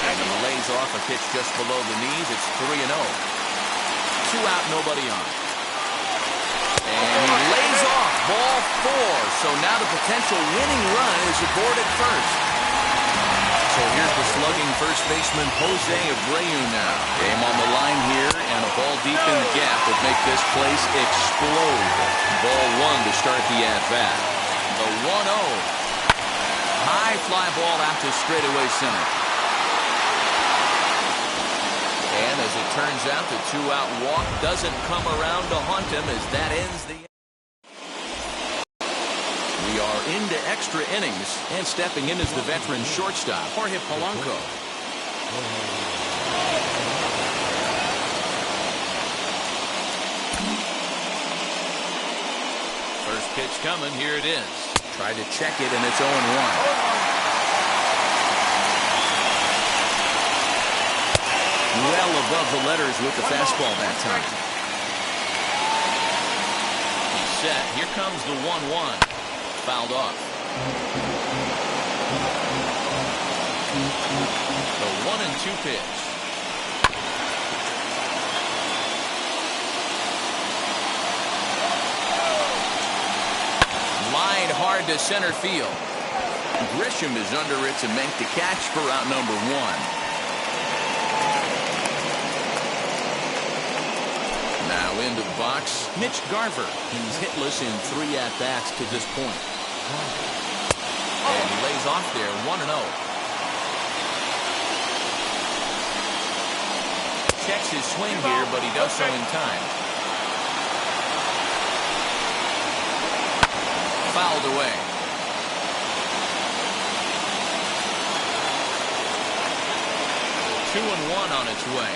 And he lays off a pitch just below the knees. It's 3-0. 2 out, nobody on. And he lays off ball 4. So now the potential winning run is aboard at first. So here's the slugging first baseman Jose Abreu now. Game on the line here, and a ball deep in the gap would make this place explode. Ball 1 to start the at-bat. The 1-0. High fly ball out to straightaway center. And as it turns out, the 2-out walk doesn't come around to haunt him as that ends the... We are into extra innings, and stepping in is the veteran shortstop, Jorge Polanco. First pitch coming, here it is. Tried to check it, and it's 0-1. Well above the letters with the fastball that time. He's set. Here comes the 1-1. Fouled off. The 1-2 pitch. Lined hard to center field. Grisham is under it to make the catch for out number 1. Now into the box, Mitch Garver. He's hitless in 3 at-bats to this point. And he lays off there, 1-0. Checks his swing here, but he does so in time. Fouled away. The 2-1 on its way.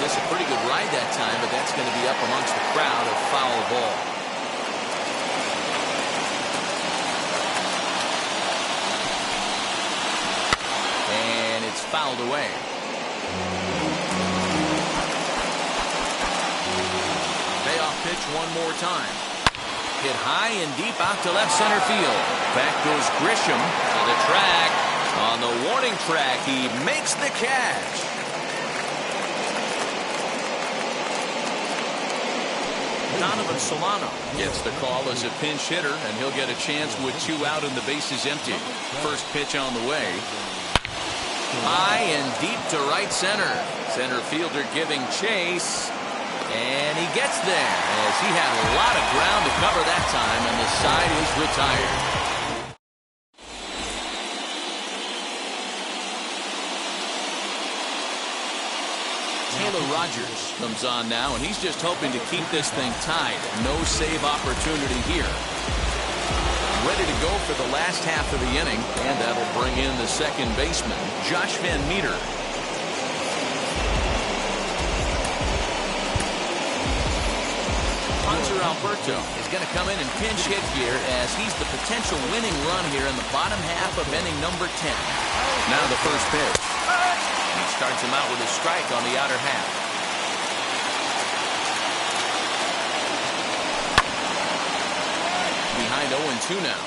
This a pretty good ride that time, but that's going to be up amongst the crowd, a foul ball. And it's fouled away. Payoff pitch one more time. Hit high and deep out to left center field. Back goes Grisham to the track. On the warning track, he makes the catch. Donovan Solano gets the call as a pinch hitter, and he'll get a chance with 2 out and the bases empty. First pitch on the way. High and deep to right center. Center fielder giving chase. And he gets there as he had a lot of ground to cover that time, and the side is retired. Taylor Rogers comes on now, and he's just hoping to keep this thing tied. No save opportunity here. Ready to go for the last half of the inning, and that'll bring in the second baseman, Josh Van Meter. Hunter Alberto is going to come in and pinch hit here, as he's the potential winning run here in the bottom half of inning number 10. Now the first pitch. He starts him out with a strike on the outer half. Behind 0-2 now.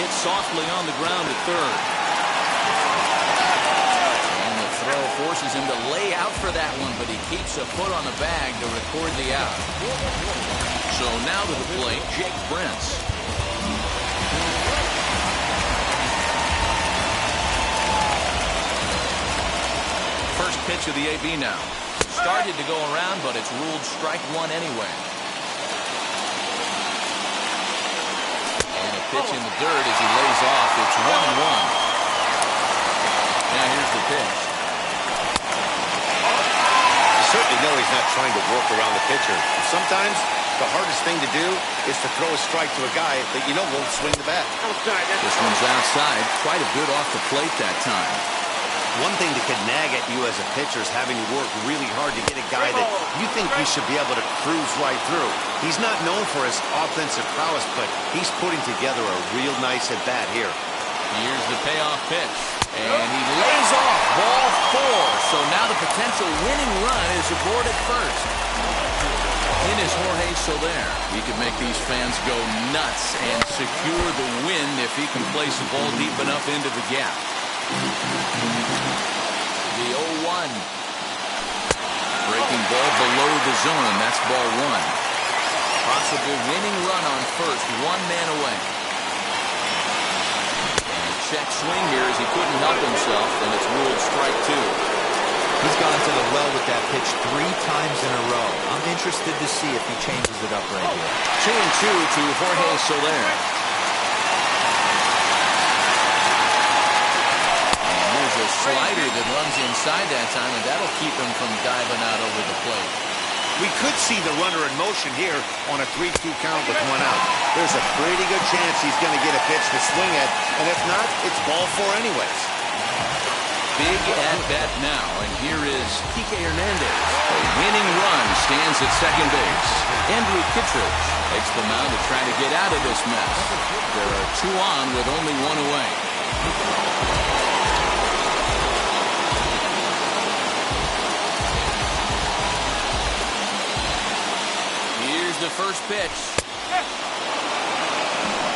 Hit softly on the ground at third. And the throw forces him to lay out for that one, but he keeps a foot on the bag to record the out. So now to the plate, Jake Brentz. First pitch of the AB now. Started to go around, but it's ruled strike one anyway. And a pitch in the dirt as he lays off. It's 1-1. Now here's the pitch. You certainly know he's not trying to work around the pitcher. Sometimes the hardest thing to do is to throw a strike to a guy that you know won't swing the bat. This one's outside. Quite a bit off the plate that time. One thing that can nag at you as a pitcher is having to work really hard to get a guy that you think you should be able to cruise right through. He's not known for his offensive prowess, but he's putting together a real nice at-bat here. Here's the payoff pitch. And he lays off. Ball 4. So now the potential winning run is aboard at first. In is Jorge Soler. He could make these fans go nuts and secure the win if he can place the ball deep enough into the gap. The 0-1. Breaking ball below the zone. That's ball 1. Possible winning run on first. 1 man away. And a check swing here as he couldn't help himself, and it's ruled strike 2. He's gone to the well with that pitch 3 times in a row. I'm interested to see if he changes it up right here. 2-2 to Jorge Soler. A slider that runs inside that time, and that'll keep him from diving out over the plate. We could see the runner in motion here on a 3-2 count with 1 out. There's a pretty good chance he's going to get a pitch to swing at, and if not, it's ball 4 anyways. Big at-bat now, and here is Kike Hernandez. A winning run stands at second base. Andrew Kittredge takes the mound to try to get out of this mess. There are 2 on with only 1 away. The first pitch.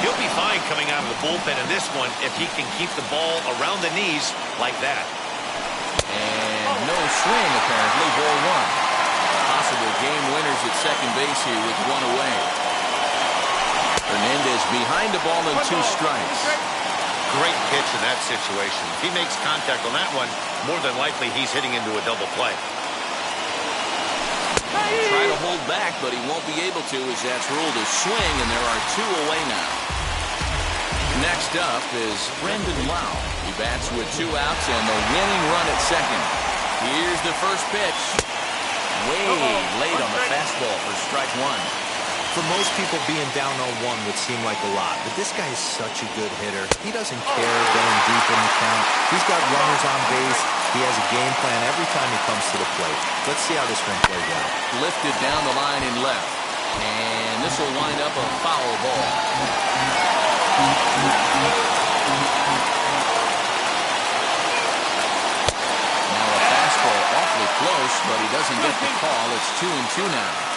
He'll be fine coming out of the bullpen in this one if he can keep the ball around the knees like that. And no swing, apparently. Ball 1. Possible game winners at second base here with 1 away. Hernandez behind the ball and 2 strikes. Great pitch in that situation. If he makes contact on that one, more than likely he's hitting into a double play. Try to hold back, but he won't be able to as that's ruled a swing, and there are 2 away now. Next up is Brandon Lau. He bats with 2 outs and the winning run at second. Here's the first pitch. Way late on the fastball for strike 1. For most people, being down 0-1 would seem like a lot, but this guy is such a good hitter. He doesn't care going deep in the count. He's got runners on base. He has a game plan every time he comes to the plate. Let's see how this one plays out. Lifted down the line in left. And this will wind up a foul ball. Now a fastball awfully close, but he doesn't get the call. It's 2-2 now.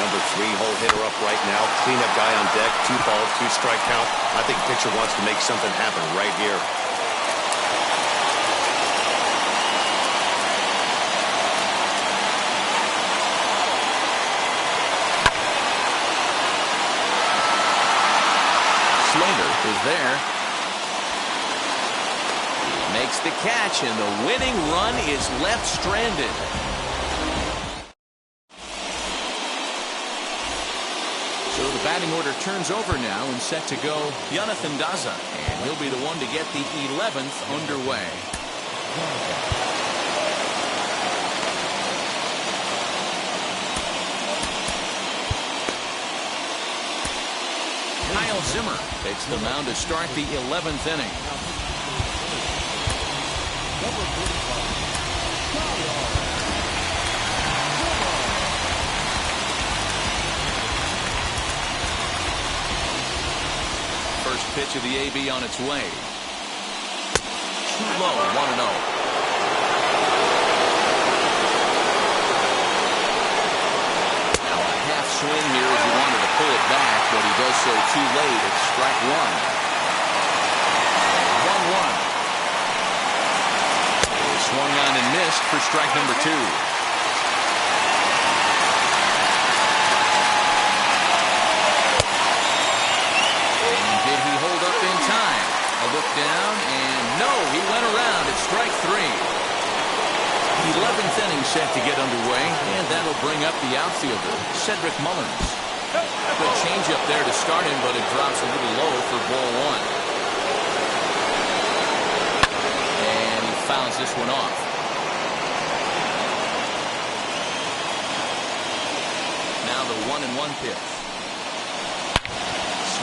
Number 3 hole hitter up right now. Cleanup guy on deck. 2 balls, 2 strike count. I think pitcher wants to make something happen right here. Slater is there. Makes the catch, and the winning run is left stranded. So the batting order turns over now and set to go Jonathan Daza, and he'll be the one to get the 11th underway. Kyle Zimmer takes the mound to start the 11th inning. First pitch of the AB on its way. Too low, 1-0. Now a half swing here as he wanted to pull it back, but he does so too late. It's strike one. 1-1. Swung on and missed for strike number 2. And did he hold up in time? A look down, and no, he went around at strike 3. 11th inning set to get underway, and that'll bring up the outfielder, Cedric Mullins. Good changeup there to start him, but it drops a little low for ball 1. And he fouls this one off. Now the 1-1 pitch.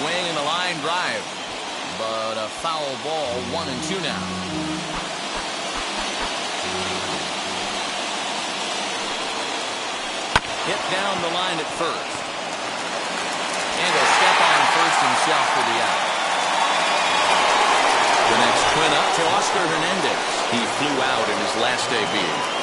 Swing and a line drive, but a foul ball. 1-2 now. Hit down the line at first. And a step on first himself for the out. The next twin up to Oscar Hernandez. He flew out in his last AB.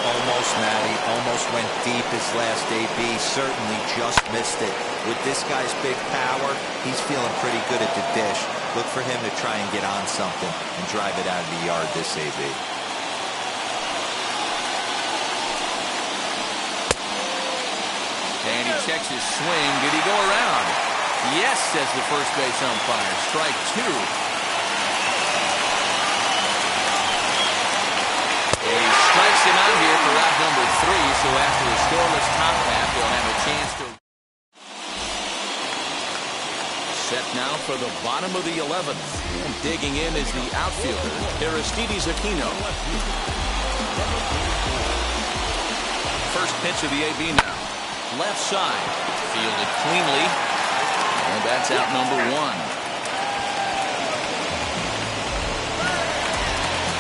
Almost, Matty. Almost went deep his last AB. Certainly just missed it. With this guy's big power, he's feeling pretty good at the dish. Look for him to try and get on something and drive it out of the yard this AB. And he checks his swing. Did he go around? Yes, says the first base umpire. Strike 2. And he strikes him out here for out number 3. So after a scoreless top half, they'll have a chance to. Set now for the bottom of the 11th. And digging in is the outfielder, Aristides Aquino. First pitch of the AB now. Left side, fielded cleanly, and that's out number 1.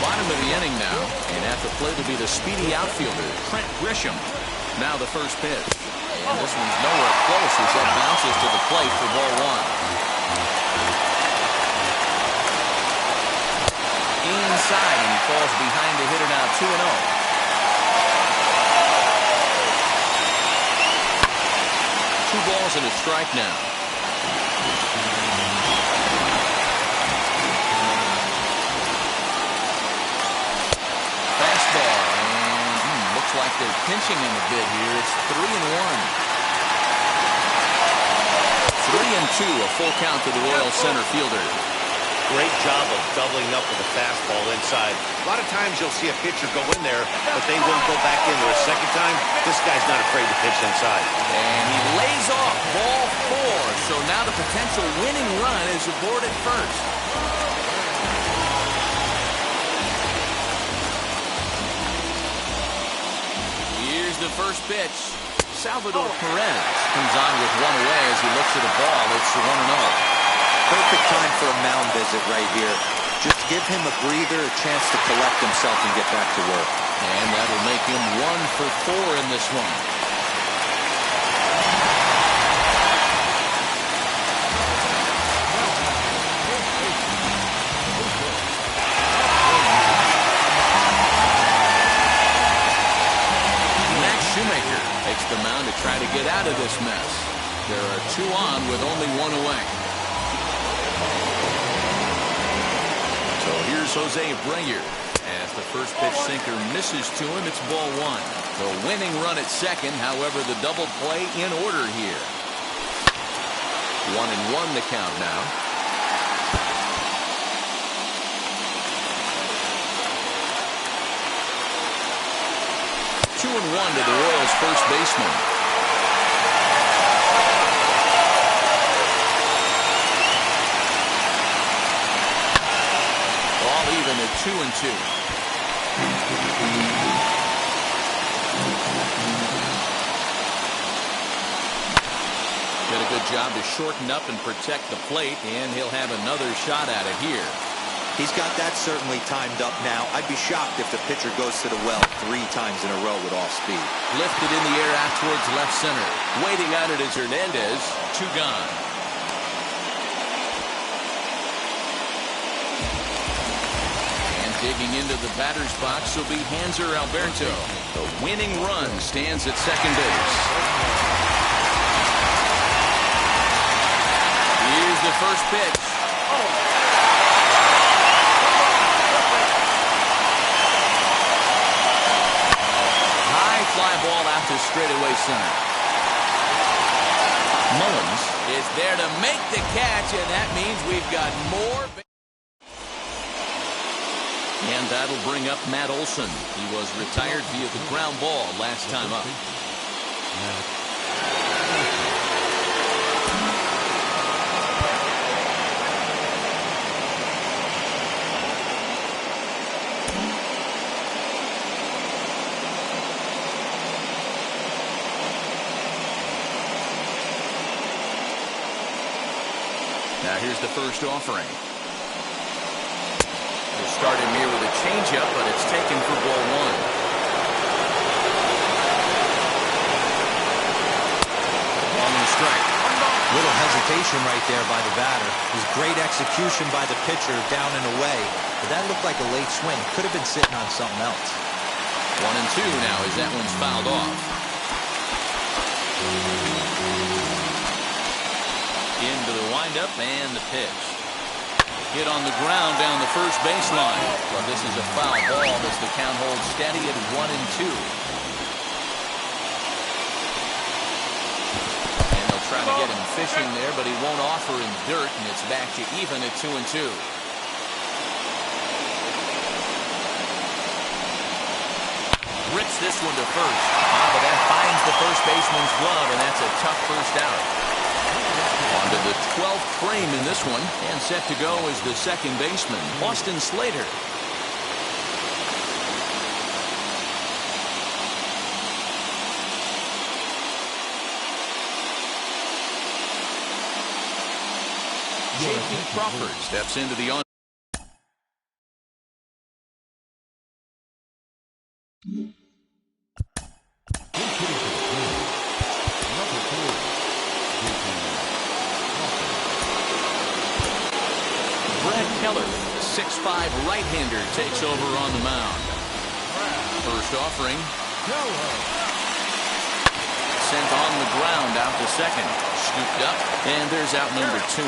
Bottom of the inning now, and at the plate will be the speedy outfielder, Trent Grisham. Now the first pitch, and this one's nowhere close as that bounces to the plate for ball 1. Inside, and he falls behind the hitter now, 2-0. 2 balls and a strike now. Fastball, and looks like they're pinching him a bit here. It's 3-1. 3-2, a full count to the Royal center fielder. Great job of doubling up with a fastball inside. A lot of times you'll see a pitcher go in there, but they won't go back in there a second time. This guy's not afraid to pitch inside. And he lays off ball 4. So now the potential winning run is aboard at first. Here's the first pitch. Salvador Perez comes on with 1 away as he looks at the ball. It's 1-0. Perfect time for a mound visit right here. Just give him a breather, a chance to collect himself and get back to work. And that'll make him 1 for 4 in this one. Max Shoemaker takes the mound to try to get out of this mess. There are 2 on with only 1 away. So here's Jose Abreu. As the first pitch sinker misses to him, it's ball 1. The winning run at second, however, the double play in order here. 1-1 the count now. 2-1 to the Royals' first baseman. All even at 2-2. Did a good job to shorten up and protect the plate, and he'll have another shot at it here. He's got that certainly timed up now. I'd be shocked if the pitcher goes to the well 3 times in a row with off speed. Lifted in the air out towards left center. Waiting on it is Hernandez. 2 gone. And digging into the batter's box will be Hanser Alberto. The winning run stands at second base. Here's the first pitch. High fly ball out to straightaway center. Mullins is there to make the catch, and that means we've got more. And that'll bring up Matt Olson. He was retired via the ground ball last time up. Now here's the first offering. We'll start him here with a changeup, but it's taken for ball 1. On the strike. Little hesitation right there by the batter. It was great execution by the pitcher down and away. But that looked like a late swing. Could have been sitting on something else. 1-2 now as that one's fouled off. Into the windup and the pitch. Hit on the ground down the first baseline. But this is a foul ball as the count holds steady at 1-2. And they'll try to get him fishing there, but he won't offer in dirt, and it's back to even at 2-2. Rips this one to first. But that finds the first baseman's glove, and that's a tough first out. On to the 12th frame in this one, and set to go is the second baseman, Austin Slater. J.P. Crawford steps into the on. Keller, the 6'5" right-hander, takes over on the mound. First offering. Sent on the ground out to second. Scooped up, and there's out number 2.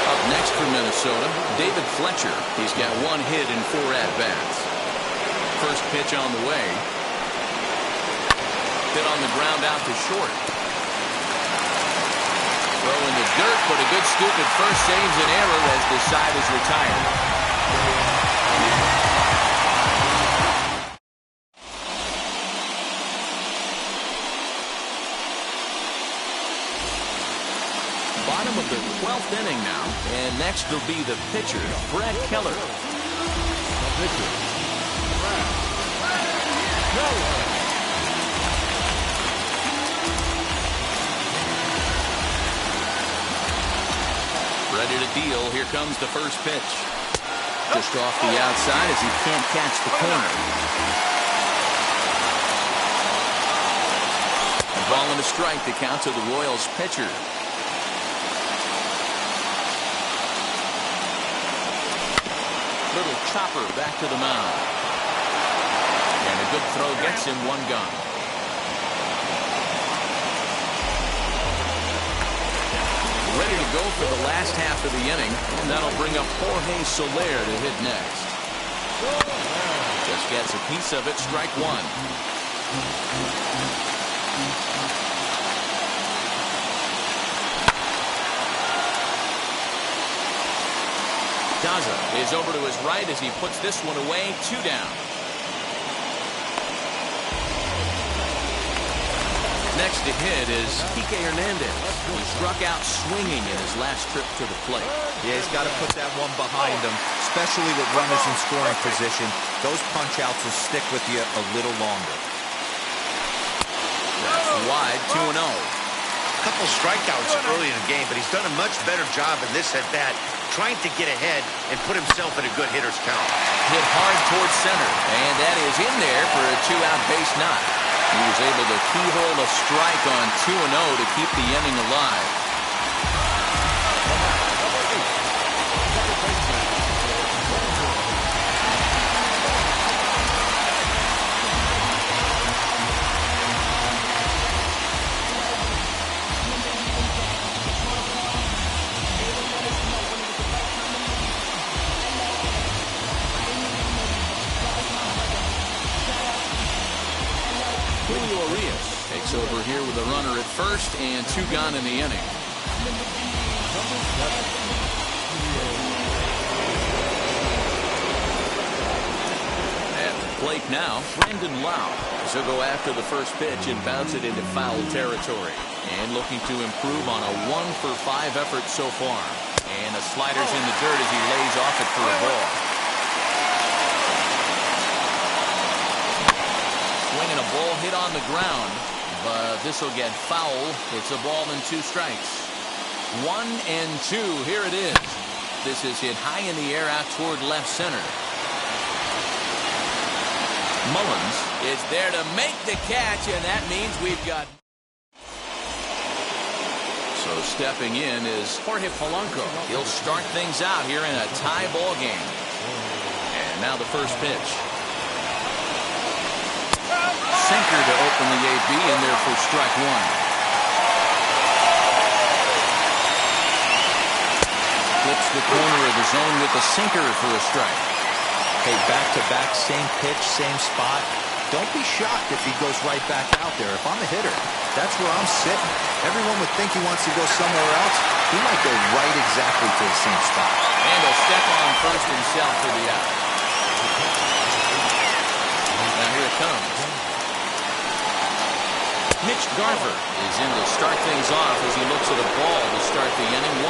Up next for Minnesota, David Fletcher. He's got 1 hit in 4 at-bats. First pitch on the way. Hit on the ground out to short. Throw in the dirt, but a good scoop at first saves an error as the side is retired. Bottom of the 12th inning now, and next will be the pitcher, Brad Keller. The pitcher, Brad Keller. Ready to deal. Here comes the first pitch. Just off the outside as he can't catch the corner. A ball and a strike to count to the Royals pitcher. Little chopper back to the mound. And a good throw gets him 1 gone. Ready to go for the last half of the inning, and that'll bring up Jorge Soler to hit next. Just gets a piece of it, strike 1. Piazza is over to his right as he puts this one away. 2 down. Next to hit is Kike Hernandez. He struck out swinging in his last trip to the plate. Yeah, he's got to put that one behind him, especially with runners in scoring position. Those punch-outs will stick with you a little longer. That's wide, 2-0. A couple strikeouts early in the game, but he's done a much better job in this at-bat, trying to get ahead and put himself in a good hitter's count. Hit hard towards center, and that is in there for a 2-out base knock. He was able to keyhole a strike on 2-0 to keep the inning alive. Takes over here with a runner at first and 2 gone in the inning. At the plate now, Brandon Lau. He'll go after the first pitch and bounce it into foul territory. And looking to improve on a 1-for-5 effort so far. And the slider's in the dirt as he lays off it for a ball. Swinging a ball hit on the ground. But this will get foul. It's a ball and 2 strikes. 1-2. Here it is. This is hit high in the air out toward left center. Mullins is there to make the catch, and that means we've got. So stepping in is Jorge Polanco. He'll start things out here in a tie ball game. And now the first pitch. Sinker to open the AB in there for strike 1. Flips the corner of the zone with the sinker for a strike. Hey, back-to-back, same pitch, same spot. Don't be shocked if he goes right back out there. If I'm a hitter, that's where I'm sitting. Everyone would think he wants to go somewhere else. He might go right exactly to the same spot. And he'll step on first himself for the out. Now here it comes. Mitch Garver is in to start things off as he looks at a ball to start the inning. 1-0.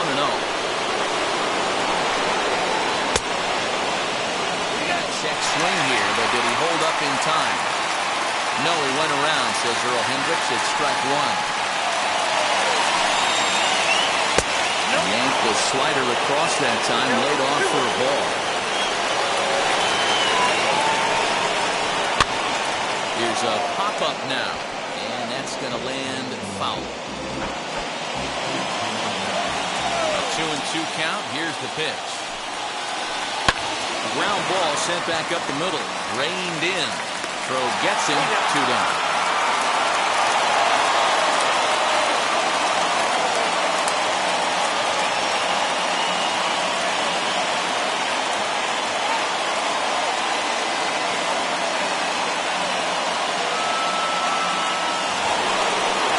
Check swing here, but did he hold up in time? No, he went around, says Earl Hendricks. It's strike 1. Yanked the slider across that time, laid off for a ball. Here's a pop-up now, and that's going to land foul. A 2-2 count. Here's the pitch. Ground ball sent back up the middle. Reined in. Throw gets him. 2 down.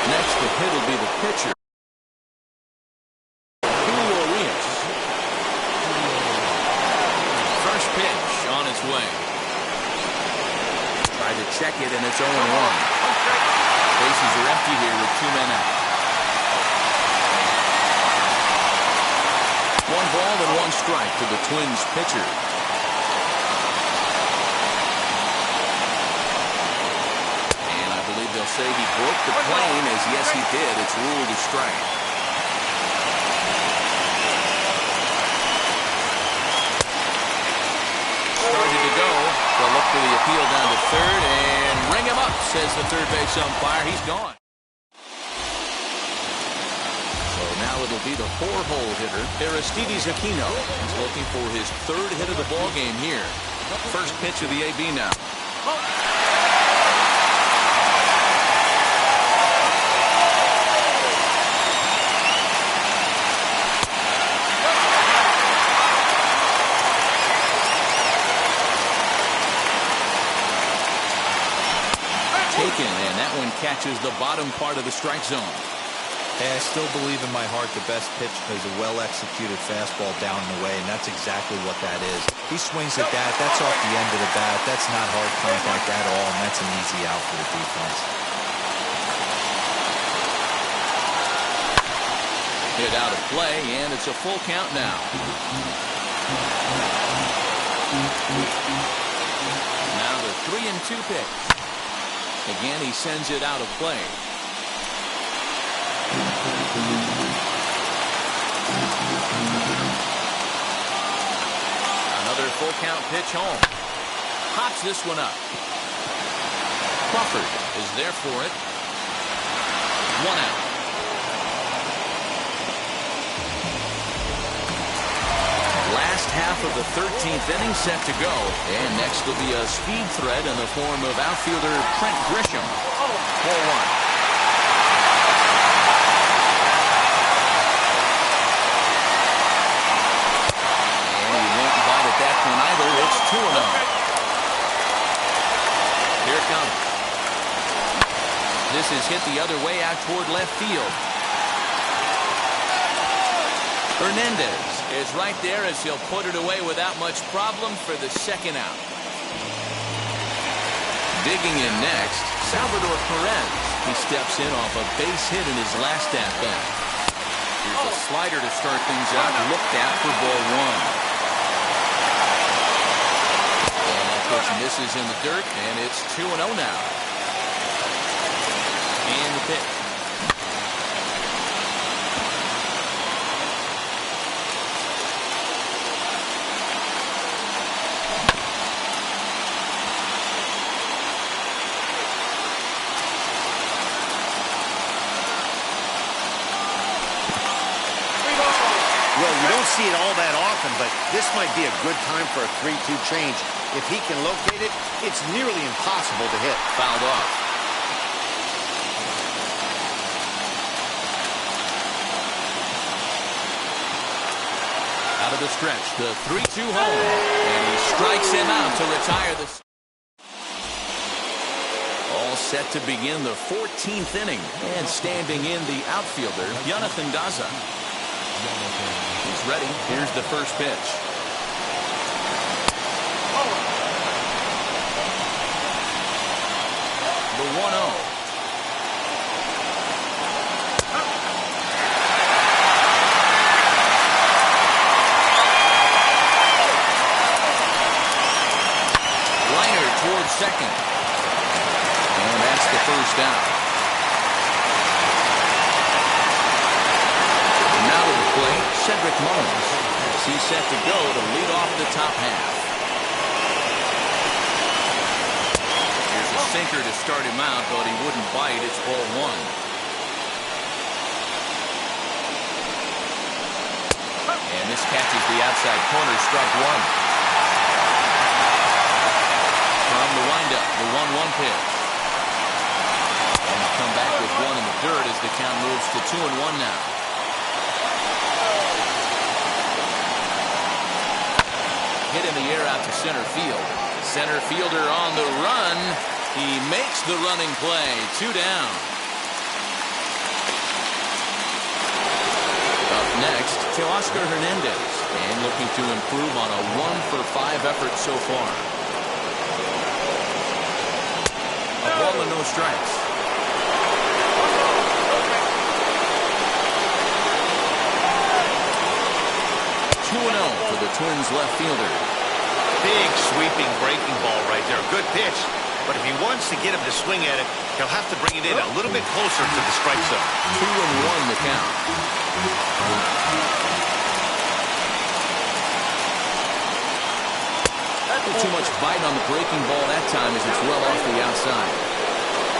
Next to hit will be the pitcher. Way. Tried to check it, and it's 0-1. Bases are empty here with 2 men out. 1 ball and 1 strike to the Twins pitcher. And I believe they'll say he broke the plane, as yes he did. It's ruled a strike. They'll look for the appeal down to third and ring him up, says the third base umpire. He's gone. So now it'll be the 4-hole hitter, Aristides Aquino. He's looking for his 3rd hit of the ball game here. First pitch of the AB now. And that one catches the bottom part of the strike zone. Hey, I still believe in my heart the best pitch is a well-executed fastball down and away, and that's exactly what that is. He swings at that. That's off the end of the bat. That's not hard contact at all, and that's an easy out for the defense. Hit out of play, and it's a full count now. Now the 3-2 pitch. Again, he sends it out of play. Another full count pitch home. Pops this one up. Crawford is there for it. 1 out. Last half of the 13th inning set to go. And next will be a speed threat in the form of outfielder Trent Grisham. 4-1. It's 2-0. Here it comes. This is hit the other way out toward left field. Hernandez is right there as he'll put it away without much problem for the second out. Digging in next, Salvador Perez. He steps in off a base hit in his last at-bat. Here's a slider to start things out. Looked at for ball 1. Misses in the dirt, and it's 2-0 now. And the pitch. Well, you don't see it all that often, but this might be a good time for a 3-2 change. If he can locate it, it's nearly impossible to hit. Fouled off. Out of the stretch, the 3-2 home. And he strikes him out to retire the... All set to begin the 14th inning. And standing in the outfielder, Jonathan Daza. He's ready. Here's the first pitch. The 1-0. Liner towards second. And that's the first out. Now to the plate, Cedric Mullins. He's set to go to lead off the top half. Sinker to start him out, but he wouldn't bite. It's ball 1. And this catches the outside corner, strike 1. From the windup, the 1-1 pitch. And they come back with 1 in the dirt as the count moves to 2-1 now. Hit in the air out to center field. Center fielder on the run. He makes the running play. 2 down. Up next, Teoscar Hernandez. And looking to improve on a 1-for-5 effort so far. A ball and no strikes. 2-0 for the Twins left fielder. Big sweeping breaking ball right there. Good pitch. But if he wants to get him to swing at it, he'll have to bring it in a little bit closer to the strike zone. 2-1 the count. Too much bite on the breaking ball that time as it's well off the outside.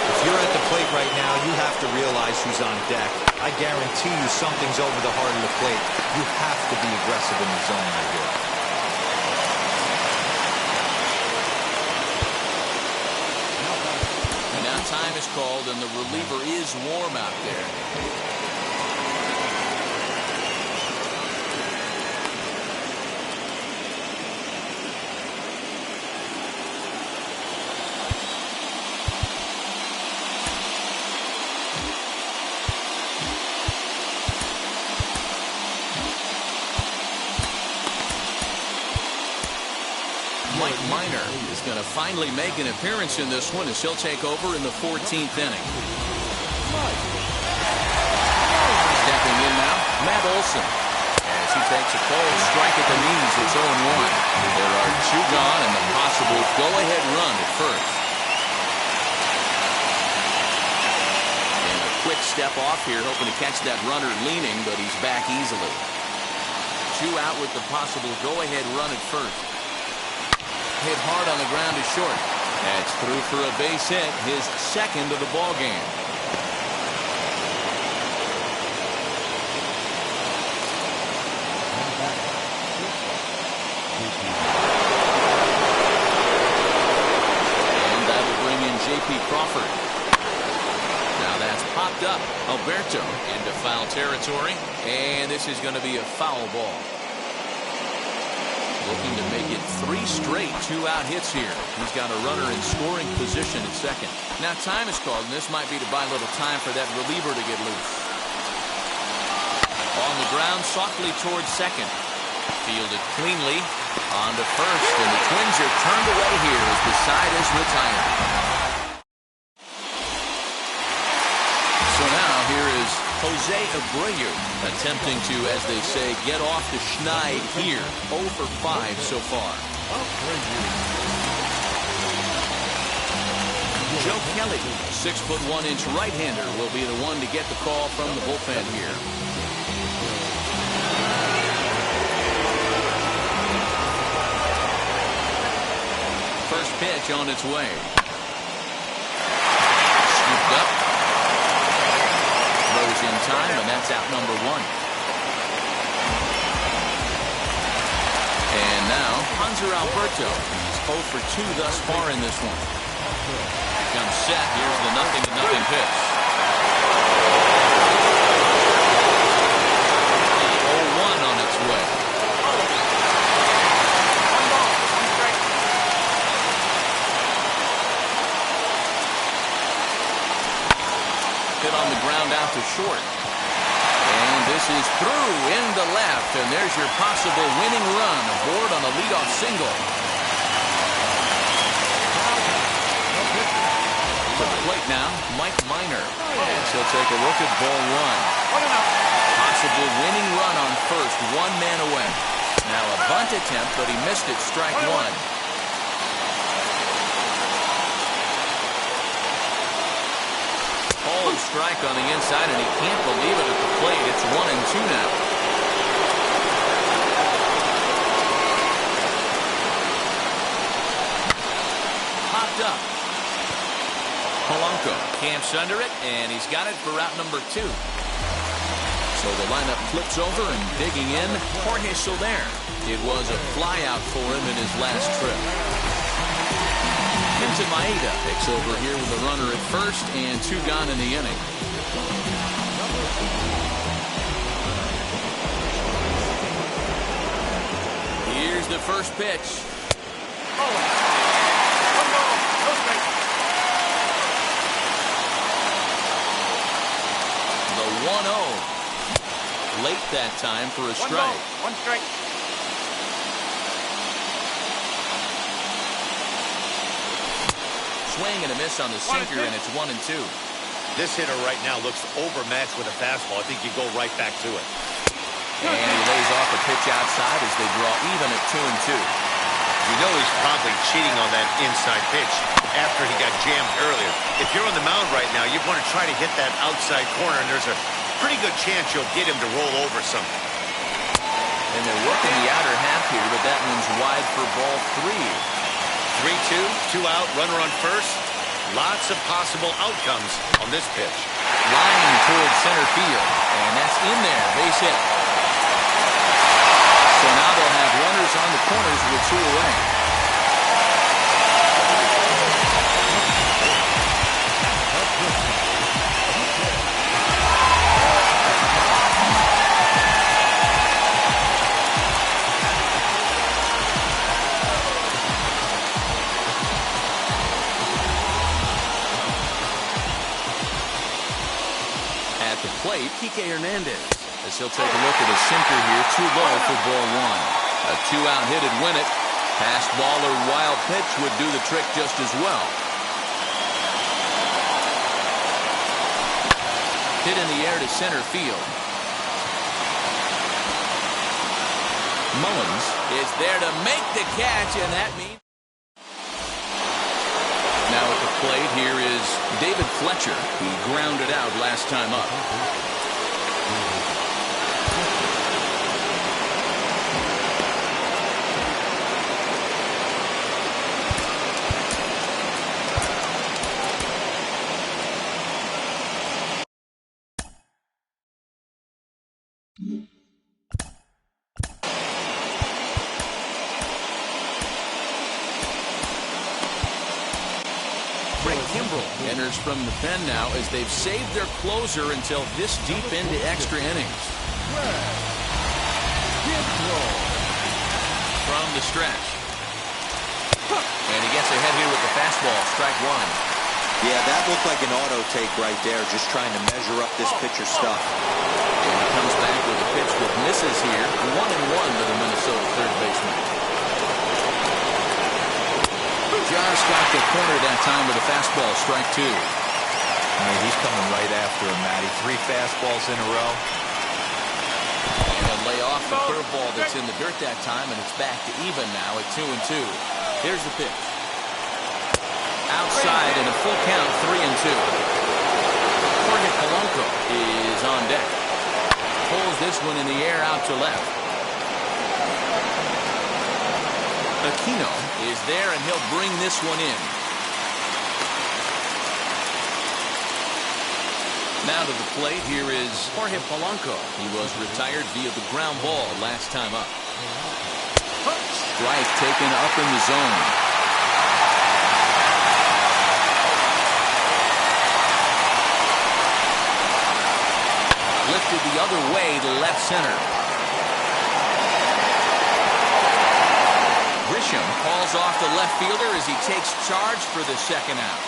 If you're at the plate right now, you have to realize who's on deck. I guarantee you something's over the heart of the plate. You have to be aggressive in the zone right here. And now time is called, and the reliever is warm out there. Mike Minor is going to finally make an appearance in this one as he'll take over in the 14th inning. Stepping in now, Matt Olson. As he takes a cold strike at the knees, it's 0-1. There are 2 gone and the possible go-ahead run at first. And a quick step off here, hoping to catch that runner leaning, but he's back easily. 2 out with the possible go-ahead run at first. Hit hard on the ground to short. That's through for a base hit, his second of the ball game. And that'll bring in J.P. Crawford. Now that's popped up. Alberto into foul territory, and this is going to be a foul ball. Looking to make it 3 straight 2-out hits here. He's got a runner in scoring position at second. Now time is called, and this might be to buy a little time for that reliever to get loose. On the ground, softly towards second. Fielded cleanly on to first, and the Twins are turned away here as the side is retired. So now here is Jose Abreu attempting to, as they say, get off the schneid here. 0 for 5 so far. Joe Kelly, 6'1" right-hander, will be the one to get the call from the bullpen here. First pitch on its way. Scooped up. Throws in time, and that's out number 1. And now, Hanser Alberto is 0 for 2 thus far in this one. Comes set. Here's the 0-0 pitch. The 0-1 on its way. Hit on the ground out to short. And this is through into left, and there's your possible winning run aboard on a leadoff single. To the plate now, Mike Minor. And he'll take a look at ball 1. Possible winning run on first, 1 man away. Now a bunt attempt, but he missed it, strike 1. Cold strike on the inside, and he can't believe it at the plate. It's 1-2 now. Popped up. Polanco camps under it, and he's got it for route number 2. So the lineup flips over, and digging in, Jorge Soler. It was a flyout for him in his last trip. Kenta Maeda takes over here with a runner at first and 2 gone in the inning. Here's the first pitch. The 1-0. Late that time for a strike. 1 strike. Swing and a miss on the sinker, and it's 1-2. This hitter right now looks overmatched with a fastball. I think you go right back to it. And he lays off a pitch outside as they draw even at 2-2. You know he's probably cheating on that inside pitch after he got jammed earlier. If you're on the mound right now, you want to try to hit that outside corner, and there's a pretty good chance you'll get him to roll over something. And they're working the outer half here, but that one's wide for ball 3. 3-2, 2 out, runner on first. Lots of possible outcomes on this pitch. Line towards center field, and that's in there, base hit. So now they'll have runners on the corners with 2 away. Plate, Kike Hernandez, as he'll take a look at a sinker here, too low for ball 1. A 2-out hit would win it, Fastball or wild pitch would do the trick just as well. Hit in the air to center field. Mullins is there to make the catch, and that means... Now at the plate, here is David Fletcher. He grounded out last time up. Enters from the pen now as they've saved their closer until this deep into extra innings. From the stretch. And he gets ahead here with the fastball, strike one. Yeah, that looked like an auto take right there, just trying to measure up this pitcher's stuff. And he comes back with a pitch that misses here. 1-1 to the Minnesota third baseman. Josh got the corner that time with a fastball, strike two. He's coming right after him, Matty. 3 fastballs in a row. And he'll lay off the curveball that's in the dirt that time, and it's back to even now at 2-2. Here's the pitch. Outside in a full count, 3-2. Jorge Polanco is on deck. Pulls this one in the air out to left. Aquino is there, and he'll bring this one in. Now to the plate, here is Jorge Polanco. He was retired via the ground ball last time up. Strike taken up in the zone. Lifted the other way to left center. Grisham calls off the left fielder as he takes charge for the second out.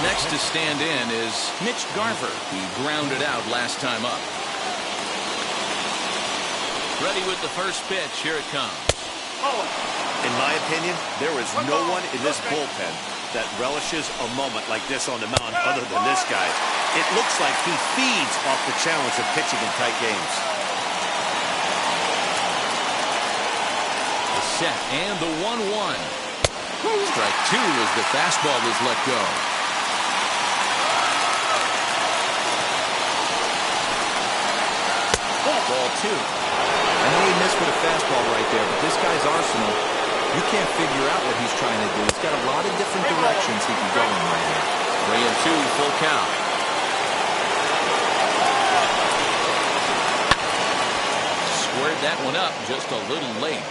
Next to stand in is Mitch Garver. He grounded out last time up. Ready with the first pitch. Here it comes. In my opinion, there is no one in this bullpen that relishes a moment like this on the mound other than this guy. It looks like he feeds off the challenge of pitching in tight games. Set and the 1-1. Strike two as the fastball was let go. Ball two. I know he missed with a fastball right there, but this guy's arsenal, you can't figure out what he's trying to do. He's got a lot of different directions he can go in right here. 3-2, full count. Squared that one up just a little late.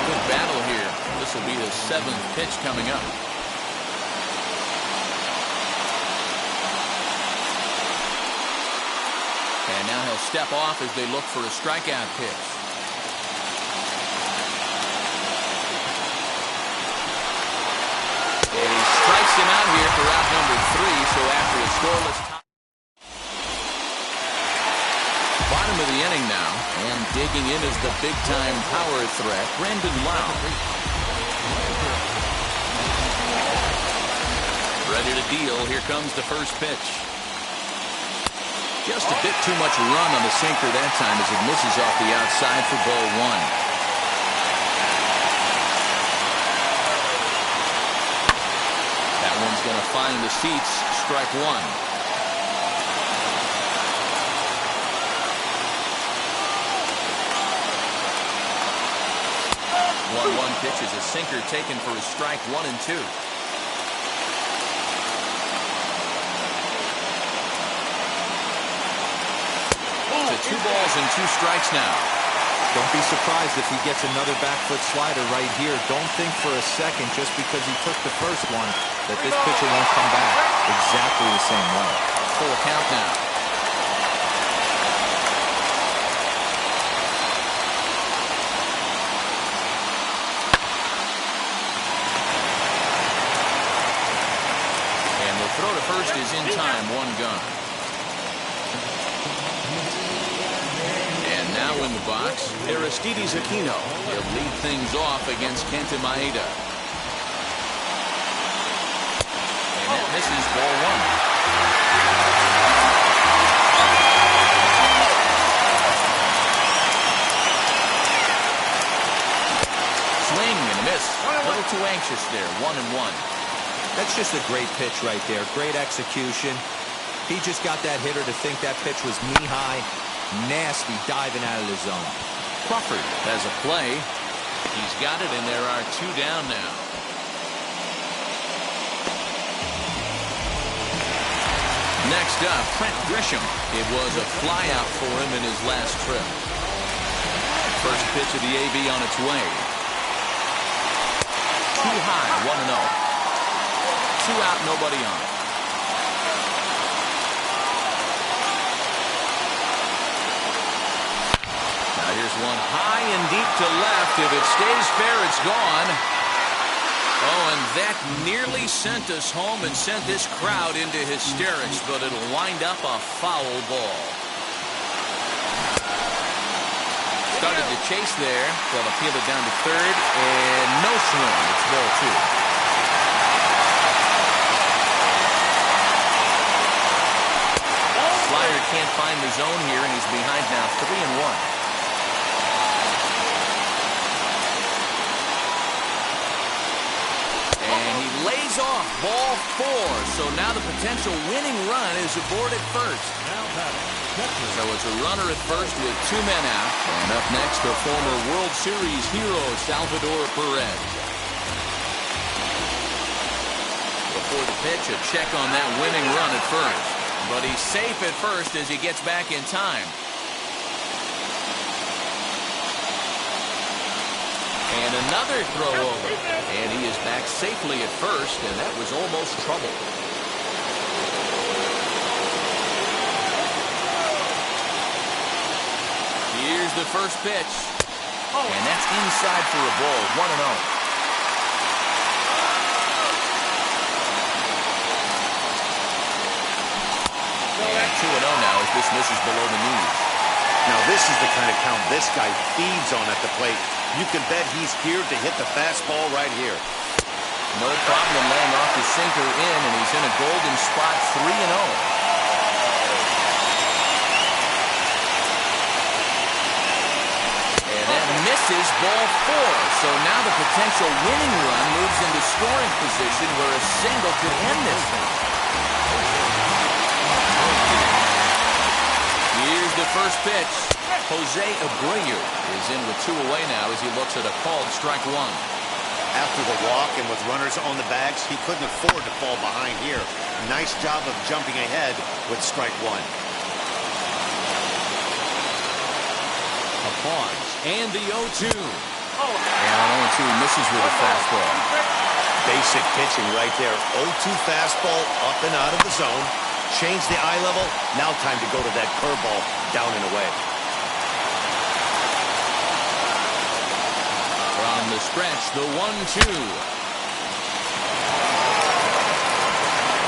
Good battle here. This will be the 7th pitch coming up. And now he'll step off as they look for a strikeout pitch. And he strikes him out here for out number 3. So after a scoreless tie. Bottom of the inning now, and digging in is the big-time power threat, Brandon Lau. Ready to deal. Here comes the first pitch. Just a bit too much run on the sinker that time as it misses off the outside for ball one. That one's going to find the seats. Strike one. 1-1 pitch is a sinker taken for a strike, 1 and 2. To 2 balls and 2 strikes now. Don't be surprised if he gets another back foot slider right here. Don't think for a second, just because he took the first one, that this pitcher won't come back exactly the same way. Full count now. Throw to first is in time, 1 gone. And now now in the box, Aristides Aquino. He'll lead things off against Kenta Maeda. And that misses ball one. Swing and a miss. A little too anxious there. 1-1. That's just a great pitch right there. Great execution. He just got that hitter to think that pitch was knee-high. Nasty diving out of the zone. Crawford has a play. He's got it, and there are 2 down now. Next up, Trent Grisham. It was a flyout for him in his last trip. First pitch of the AB on its way. Too high, 1-0. 2 out, nobody on. Now here's one high and deep to left. If it stays fair, it's gone. Oh, and that nearly sent us home and sent this crowd into hysterics, but it'll wind up a foul ball. Started to chase there. They'll appeal it down to third, and no swing. It's ball 2. Slider can't find the zone here, and he's behind now 3-1. Lays off ball 4, so now the potential winning run is aboard at first. So it's a runner at first with 2 men out. And up next, the former World Series hero, Salvador Perez. Before the pitch, a check on that winning run at first. But he's safe at first as he gets back in time. And another throw over. And he is back safely at first, and that was almost trouble. Here's the first pitch. And that's inside for a ball. 1-0. And 2-0 now as this misses below the knees. Now this is the kind of count this guy feeds on at the plate. You can bet he's geared to hit the fastball right here. No problem laying off the sinker in, and he's in a golden spot, 3-0. And that misses ball 4. So now the potential winning run moves into scoring position where a single could end this thing. Here's the first pitch. Jose Abreu is in with 2 away now as he looks at a called strike 1. After the walk and with runners on the bags, he couldn't afford to fall behind here. Nice job of jumping ahead with strike 1. A pause and the 0-2. And on 0-2 misses with a fastball. Basic pitching right there. 0-2 fastball up and out of the zone. Change the eye level. Now time to go to that curveball down and away. From the stretch, the 1-2.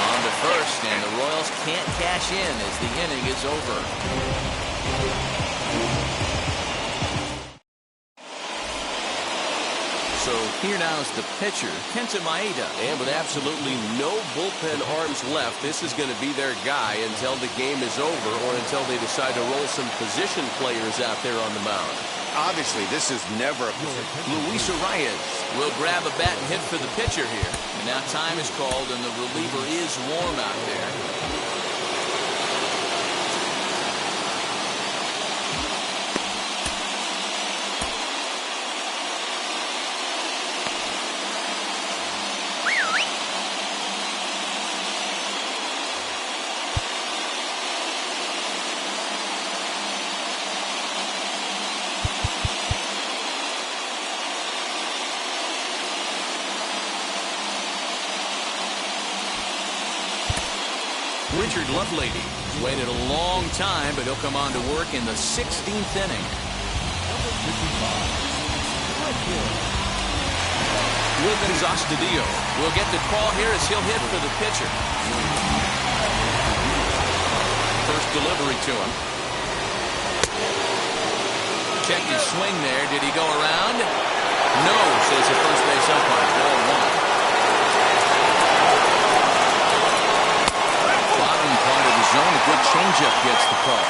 On to first, and the Royals can't cash in as the inning is over. So here now is the pitcher, Kenta Maeda. And with absolutely no bullpen arms left, this is going to be their guy until the game is over or until they decide to roll some position players out there on the mound. Obviously, this is never a position. Luis Arias will grab a bat and hit for the pitcher here. And now time is called, and the reliever is warm out there. Richard Lovelady has waited a long time, but he'll come on to work in the 16th inning. Wilkins Astudillo will get the call here as he'll hit for the pitcher. First delivery to him. swing there. Did he go around? No, says the first base umpire. Ball one. Bottom part of the zone. A good changeup gets the call.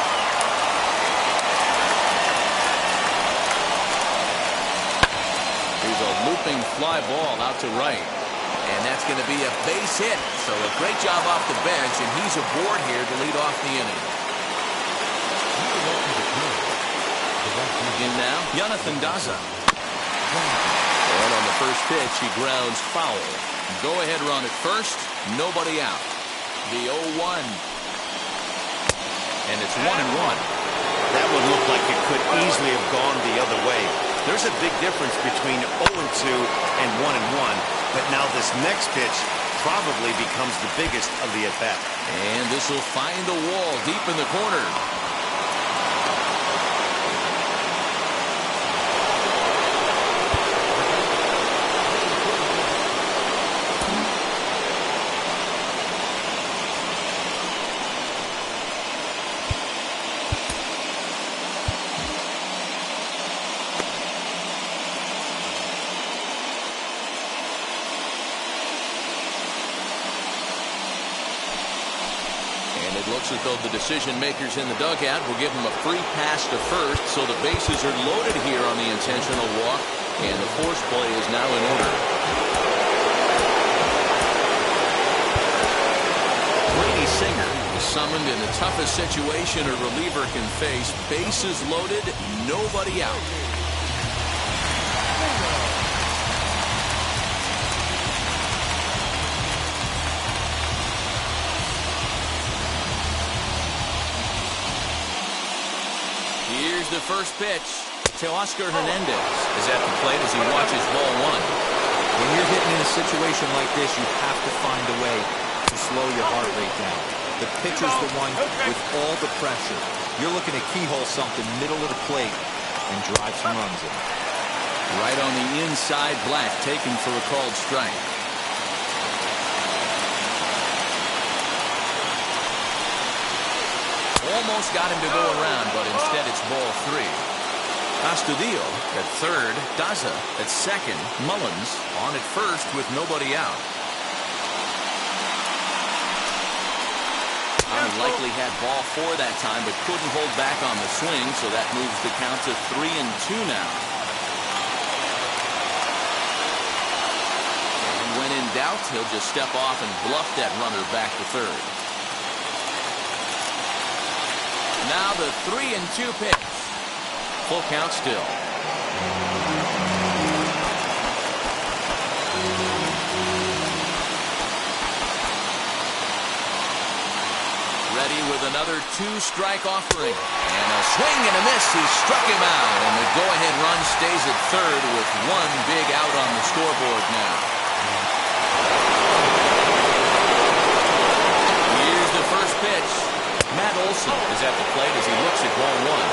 Here's a looping fly ball out to right. And that's going to be a base hit. So a great job off the bench, and he's aboard here to lead off the inning. In now, Jonathan Daza. And on the first pitch, he grounds foul. Go ahead run at first, nobody out. The 0-1. And it's 1-1. That one looked like it could easily have gone the other way. There's a big difference between 0-2 and 1-1. But now this next pitch probably becomes the biggest of the at-bat. And this will find the wall deep in the corner. Looks as though the decision makers in the dugout will give him a free pass to first, so the bases are loaded here on the intentional walk, and the force play is now in order. Brady Singer is summoned in the toughest situation a reliever can face. Bases loaded, nobody out. Here's the first pitch to Oscar Hernandez is at the plate as he watches ball one. When you're hitting in a situation like this, you have to find a way to slow your heart rate down. The pitcher's the one with all the pressure. You're looking to keyhole something middle of the plate and drive some runs in. Right on the inside, Black taken for a called strike. Almost got him to go around, but instead it's ball three. Astudillo at third, Daza at second, Mullins on at first with nobody out. He likely had ball four that time, but couldn't hold back on the swing, so that moves the count to 3-2 now. And when in doubt, he'll just step off and bluff that runner back to third. Now the 3-2 pitch. Full count still. Ready with another two-strike offering. And a swing and a miss. He struck him out. And the go-ahead run stays at third with one big out on the scoreboard now. Here's the first pitch. Matt Olson is at the plate as he looks at ball one.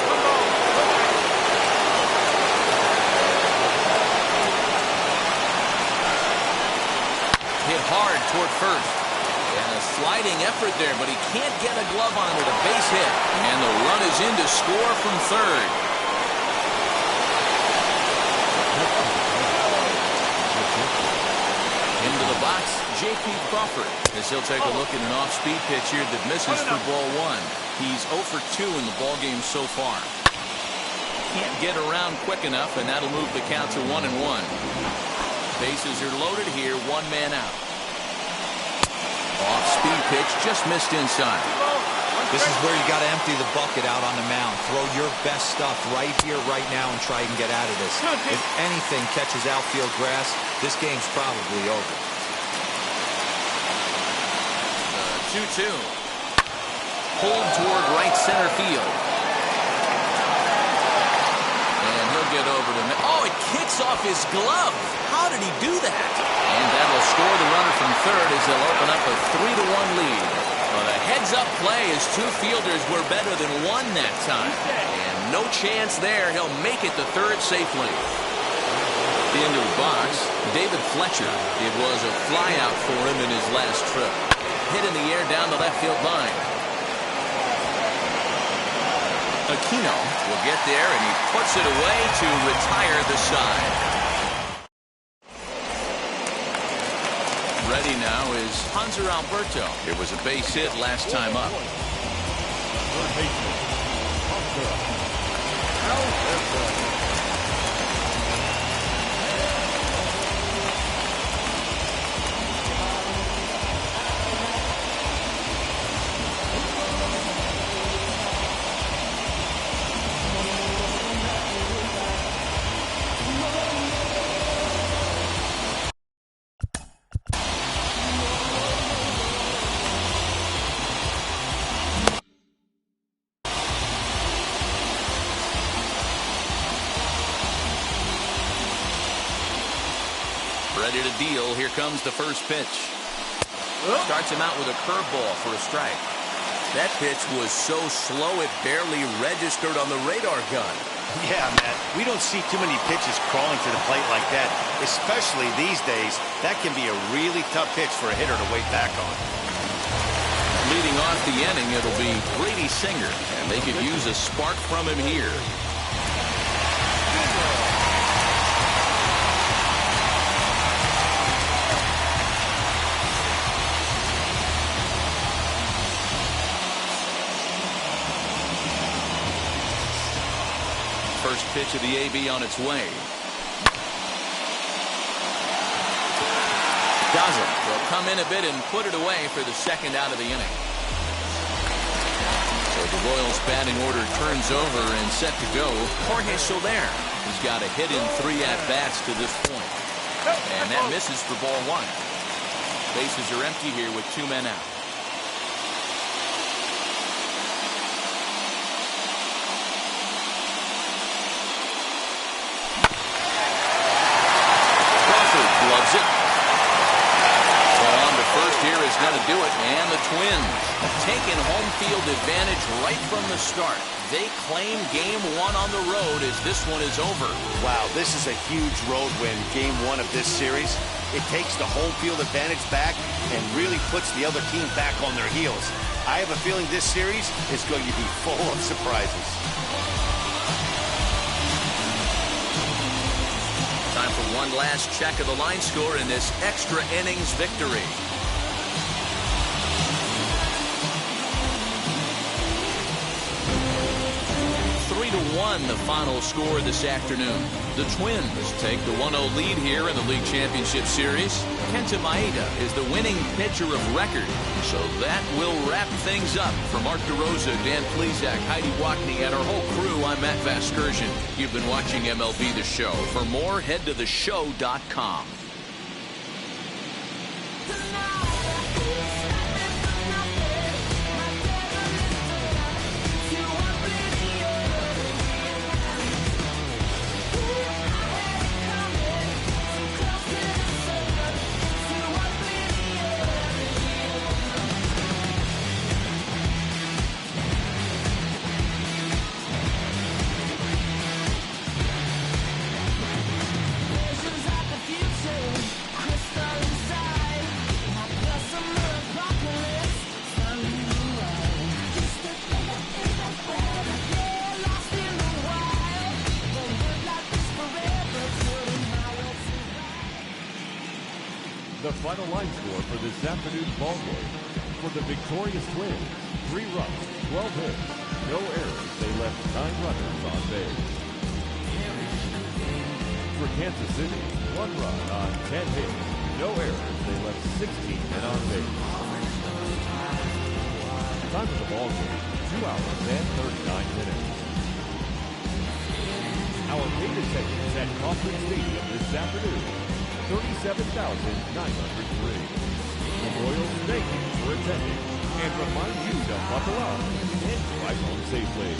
Hit hard toward first. And a sliding effort there, but he can't get a glove on it. A base hit. And the run is in to score from third. Into the box, J.P. Crawford, as he'll take a look at an off-speed pitch here that misses for ball one. He's 0 for 2 in the ballgame so far. Can't get around quick enough, and that'll move the count to 1-1. Bases are loaded here, one man out. Off-speed pitch, just missed inside. This is where you got to empty the bucket out on the mound. Throw your best stuff right here, right now, and try and get out of this. If anything catches outfield grass, this game's probably over. 2-2. Pulled toward right center field. And he'll get over to... Oh, it kicks off his glove. How did he do that? And that'll score the runner from third as they'll open up a 3-1 lead. But a heads-up play as two fielders were better than one that time. And no chance there. He'll make it to third safely. Into the box, David Fletcher. It was a flyout for him in his last trip. Hit in the air down the left field line. Aquino will get there, and he puts it away to retire the side. Ready now is Hanser Alberto. It was a base hit last time up. Ready to deal. Here comes the first pitch. Starts him out with a curveball for a strike. That pitch was so slow it barely registered on the radar gun. Yeah, Matt, we don't see too many pitches crawling to the plate like that, especially these days. That can be a really tough pitch for a hitter to wait back on. Leading off the inning, it'll be Brady Singer, and they could use a spark from him here. First pitch of the AB on its way. Doesn't. They'll come in a bit and put it away for the second out of the inning. So the Royals batting order turns over and set to go. Jorge Soler has got a hit in 3 at-bats to this point. And that misses for ball 1. Bases are empty here with 2 men out. Loves it. So on to first here is going to do it, and the Twins taking home field advantage right from the start. They claim game 1 on the road as this one is over. Wow, this is a huge road win, game 1 of this series. It takes the home field advantage back and really puts the other team back on their heels. I have a feeling this series is going to be full of surprises. Time for one last check of the line score in this extra innings victory. 3-1 the final score this afternoon. The Twins take the 1-0 lead here in the League Championship Series. Kenta Maeda is the winning pitcher of record. So that will wrap things up. For Mark DeRosa, Dan Plesac, Heidi Wackney, and our whole crew, I'm Matt Vasgersian. You've been watching MLB The Show. For more, head to theshow.com. The final line score for this afternoon's ball game. For the victorious Twins, 3 runs, 12 hits, no errors. They left 9 runners on base. For Kansas City, 1 run on 10 hits, no errors. They left 16 men on base. Time for the ball game, 2 hours and 39 minutes. Our paid attendance at Kauffman Stadium this afternoon, 37,903. The Royals thank you for attending and remind you to buckle up and drive home safely.